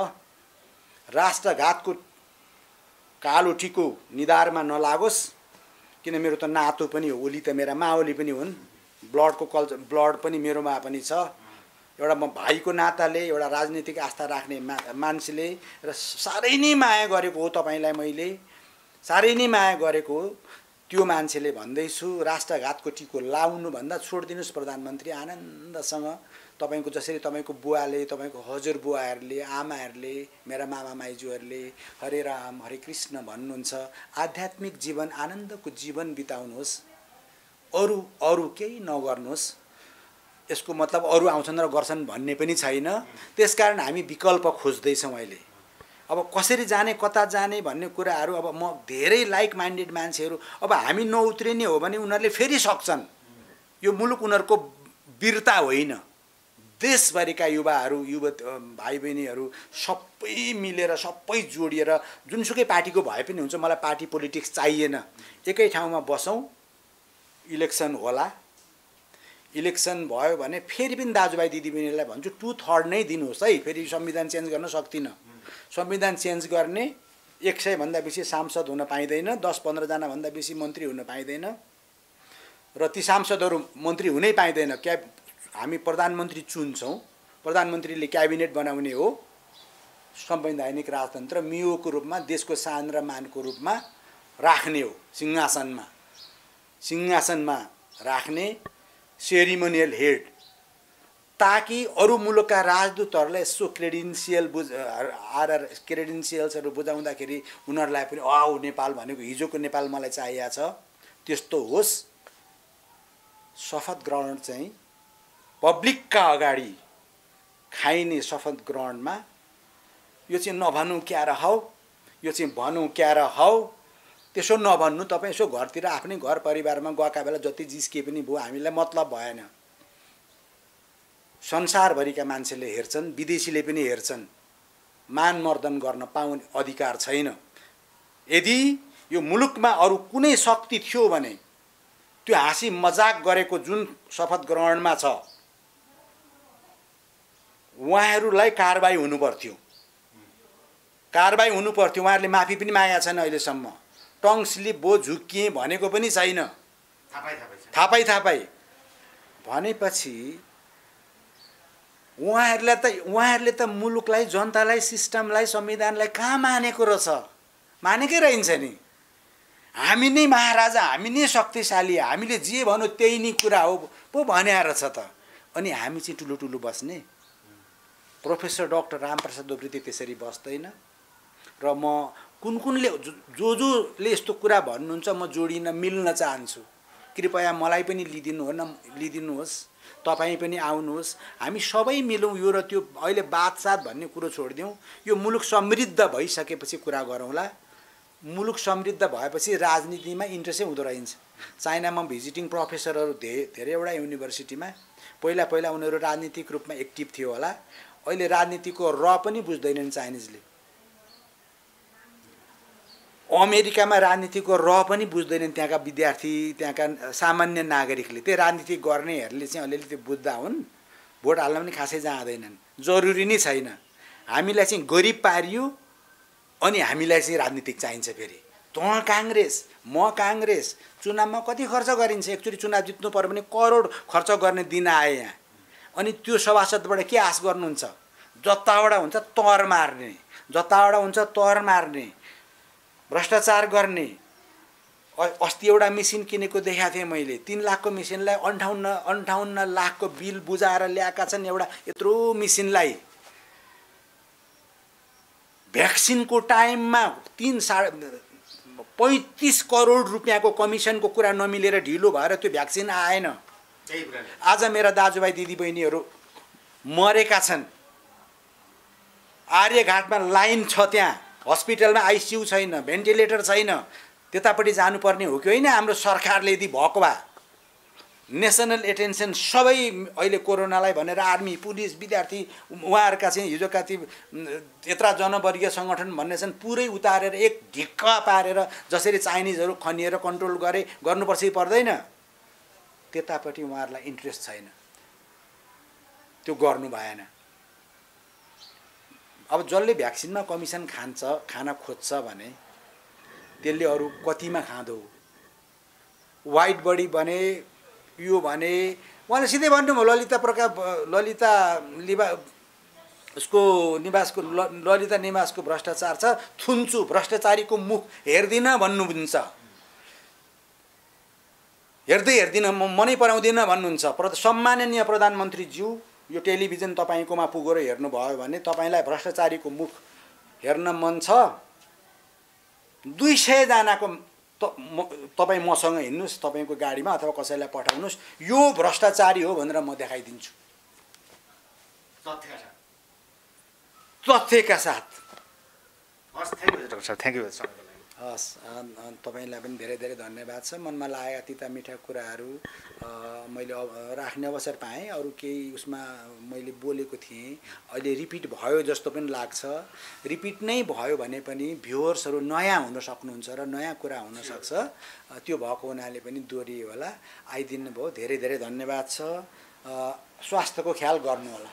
राष्ट्रघातको कालो टिको निधारमा नलागोस्, किन मेरो त नातो पनि हो, ओली त मेरा माओली पनि हुन्, ब्लडको कल्चर ब्लड पनि मेरोमा पनि छ। एउटा म भाइको नाताले, एउटा राजनीतिक आस्था राख्ने मान्छेले र साह्रै नै माया गरेको हो तपाईँलाई, मैले साह्रै नै माया गरेको हो त्यो मान्छेले भन्दैछु, राष्ट्रघातको टिको लाउनुभन्दा छोडिदिनुहोस् प्रधानमन्त्री। आनन्दसँग तपाईँको जसरी तपाईँको बुवाले, तपाईँको हजुरबुवाहरूले, आमाहरूले, मेरा मामा माइजूहरूले हरे राम हरे कृष्ण भन्नुहुन्छ, आध्यात्मिक जीवन आनन्दको जीवन बिताउनुहोस्, अरू केही नगर्नुहोस्। यसको मतलब अरू आउँछन् र गर्छन् भन्ने पनि छैन। त्यसकारण हामी विकल्प खोज्दैछौँ अहिले। अब कसरी जाने, कता जाने भन्ने कुराहरू अब म धेरै लाइक माइन्डेड मान्छेहरू, अब हामी नउत्रिने हो भने उनीहरूले फेरि सक्छन्। यो मुलुक उनीहरूको वीरता होइन, देशभरिका युवाहरू, भाइ बहिनीहरू सबै मिलेर, सबै जोडिएर, जुनसुकै पार्टीको भए पनि हुन्छ, मलाई पार्टी पोलिटिक्स चाहिएन। एकै ठाउँमा बसौँ, इलेक्सन होला, इलेक्सन भयो भने फेरि पनि दाजुभाइ दिदीबहिनीलाई भन्छु 2/3 नै दिनुहोस् है। फेरि संविधान चेन्ज गर्न सक्दिनँ। संविधान चेन्ज गर्ने 100 भन्दा बेसी सांसद हुन पाइँदैन, 10-15 जना भन्दा बेसी मन्त्री हुन पाइँदैन र ती सांसदहरू मन्त्री हुनै पाइँदैन। हामी प्रधानमन्त्री चुन्छौँ, प्रधानमन्त्रीले क्याबिनेट बनाउने हो, संवैधानिक राजतन्त्र मियोको रूपमा, देशको शान र मानको रूपमा राख्ने हो, सिंहासनमा राख्ने सेरिमोनियल हेड, ताकि अरू मुलुकका राजदूतहरूलाई यसो क्रेडेन्सियल्सहरू बुझाउँदाखेरि उनीहरूलाई पनि औ नेपाल भनेको हिजोको नेपाल मलाई चाहिएको छ त्यस्तो होस्। शपथ ग्रहण चाहिँ पब्लिकका अगाडि खाइने शपथ ग्रहणमा यो चाहिँ नभनौँ क्या र हौ, यो चाहिँ भनौँ क्या र हौ, त्यसो नभन्नु। तपाईँ यसो घरतिर आफ्नै घर परिवारमा गएका बेला जति जिस्किए पनि भयो, हामीलाई मतलब भएन। संसारभरिका मान्छेले हेर्छन्, विदेशीले पनि हेर्छन्, मानमर्दन गर्न पाउने अधिकार छैन। यदि यो मुलुकमा अरू कुनै शक्ति थियो भने त्यो हाँसी मजाक गरेको जुन शपथ ग्रहणमा छ उहाँहरूलाई कारबाही हुनुपर्थ्यो, उहाँहरूले माफी पनि मागेका छन् अहिलेसम्म। टङ स्लिप भो झुक्किए भनेको पनि छैन, थापै भनेपछि उहाँहरूले त मुलुकलाई, जनतालाई, सिस्टमलाई, संविधानलाई कहाँ मानेको रहेछ? मानेकै रहन्छ नि। हामी नै महाराजा, हामी नै शक्तिशाली, हामीले जे भनौँ त्यही नै कुरा हो पो भने रहेछ त। अनि हामी चाहिँ ठुलो बस्ने? प्रोफेसर डाक्टर रामप्रसाद उप्रेती त्यसरी बस्दैन। र म कुनले जोले यस्तो कुरा भन्नुहुन्छ म जोडिन मिल्न चाहन्छु। कृपया मलाई पनि लिदिनुहोस्, तपाईँ पनि आउनुहोस्, हामी सबै मिलौँ यो र त्यो। अहिले बातसात भन्ने कुरो छोडिदिउँ, यो मुलुक समृद्ध भइसकेपछि कुरा गरौँला। मुलुक समृद्ध भएपछि राजनीतिमा इन्ट्रेस्टै हुँदो रहन्छ। चाइनामा भिजिटिङ प्रोफेसरहरू धेरैवटा युनिभर्सिटीमा पहिला उनीहरू राजनीतिक रूपमा एक्टिभ थियो होला, अहिले राजनीतिको र पनि बुझ्दैनन् चाइनिजले। अमेरिकामा राजनीतिको र पनि बुझ्दैनन् त्यहाँका विद्यार्थी, त्यहाँका सामान्य नागरिकले। त्यो राजनीति गर्नेहरूले चाहिँ अलिअलि त्यो बुझ्दा हुन्, भोट हाल्न पनि खासै जाँदैनन्, जरुरी नै छैन। हामीलाई चाहिँ गरिब पारियो अनि हामीलाई चाहिँ राजनीतिक चाहिन्छ। फेरि तँ काङ्ग्रेस, म काङ्ग्रेस, चुनावमा कति खर्च गरिन्छ? एकचोटि चुनाव जित्नु पर्यो भने करोड खर्च गर्ने दिन आए यहाँ। अनि त्यो सभासदबाट के आश गर्नुहुन्छ? जतावटा हुन्छ तर मार्ने, जतावटा हुन्छ तर मार्ने, भ्रष्टाचार गर्ने। अस्ति एउटा मेसिन किनेको देखाएको थिएँ मैले, 3 लाखको मेसिनलाई 58 लाखको बिल बुझाएर ल्याएका छन्। एउटा यत्रो मेसिनलाई भ्याक्सिनको टाइममा 35 करोड रुपियाँको कमिसनको कुरा नमिलेर ढिलो भएर त्यो भ्याक्सिन आएन। आज मेरा दाजुभाइ दिदीबहिनीहरू मरेका छन्। आर्यघाटमा लाइन छ, त्यहाँ हस्पिटलमा आइसियु छैन, भेन्टिलेटर छैन। त्यतापट्टि जानुपर्ने हो कि होइन? हाम्रो सरकारले यदि भएको भए नेसनल एटेन्सन सबै अहिले कोरोनालाई भनेर आर्मी, पुलिस, विद्यार्थी उहाँहरूका चाहिँ हिजोका ती यत्रा जनवर्गीय सङ्गठन भन्ने छन्, पुरै उतारेर एक ढिक्का पारेर जसरी चाइनिजहरू खनिएर कन्ट्रोल गर्नुपर्छ कि पर्दैन? त्यतापट्टि उहाँहरूलाई इन्ट्रेस्ट छैन, त्यो गर्नु भएन। अब जसले भ्याक्सिनमा कमिसन खान खोज्छ भने त्यसले अरू कतिमा खाँदो? वाइट बडी भने यो भने उहाँले सिधै भन्नुभयो, ललिता निवासको भ्रष्टाचार छ, थुन्छु, भ्रष्टाचारीको मुख हेर्दिन भन्नुहुन्छ। हेर्दिन, म मनै पराउँदिन भन्नुहुन्छ। सम्माननीय प्रधानमन्त्रीज्यू, यो टेलिभिजन तपाईँकोमा पुगेर हेर्नुभयो भने तपाईँलाई भ्रष्टाचारीको मुख हेर्न मन छ, 200 जनाको तपाईँ मसँग हिँड्नुहोस्, तपाईँको गाडीमा अथवा कसैलाई पठाउनुहोस्, यो भ्रष्टाचारी हो भनेर म देखाइदिन्छु तथ्यका साथ। Thank you. हस्, तपाईँलाई पनि धेरै धेरै धन्यवाद छ। मनमा लागेका तिता मिठा कुराहरू मैले राख्ने अवसर पाएँ। अरू केही उसमा मैले बोलेको थिएँ, अहिले रिपिट भयो जस्तो पनि लाग्छ। रिपिट नै भयो भने पनि भ्युअर्सहरू नयाँ हुन सक्नुहुन्छ र नयाँ कुरा हुनसक्छ, त्यो भएको हुनाले पनि दोहोरियो होला। आइदिनु भयो, धेरै धेरै धन्यवाद छ। स्वास्थ्यको ख्याल गर्नु होला।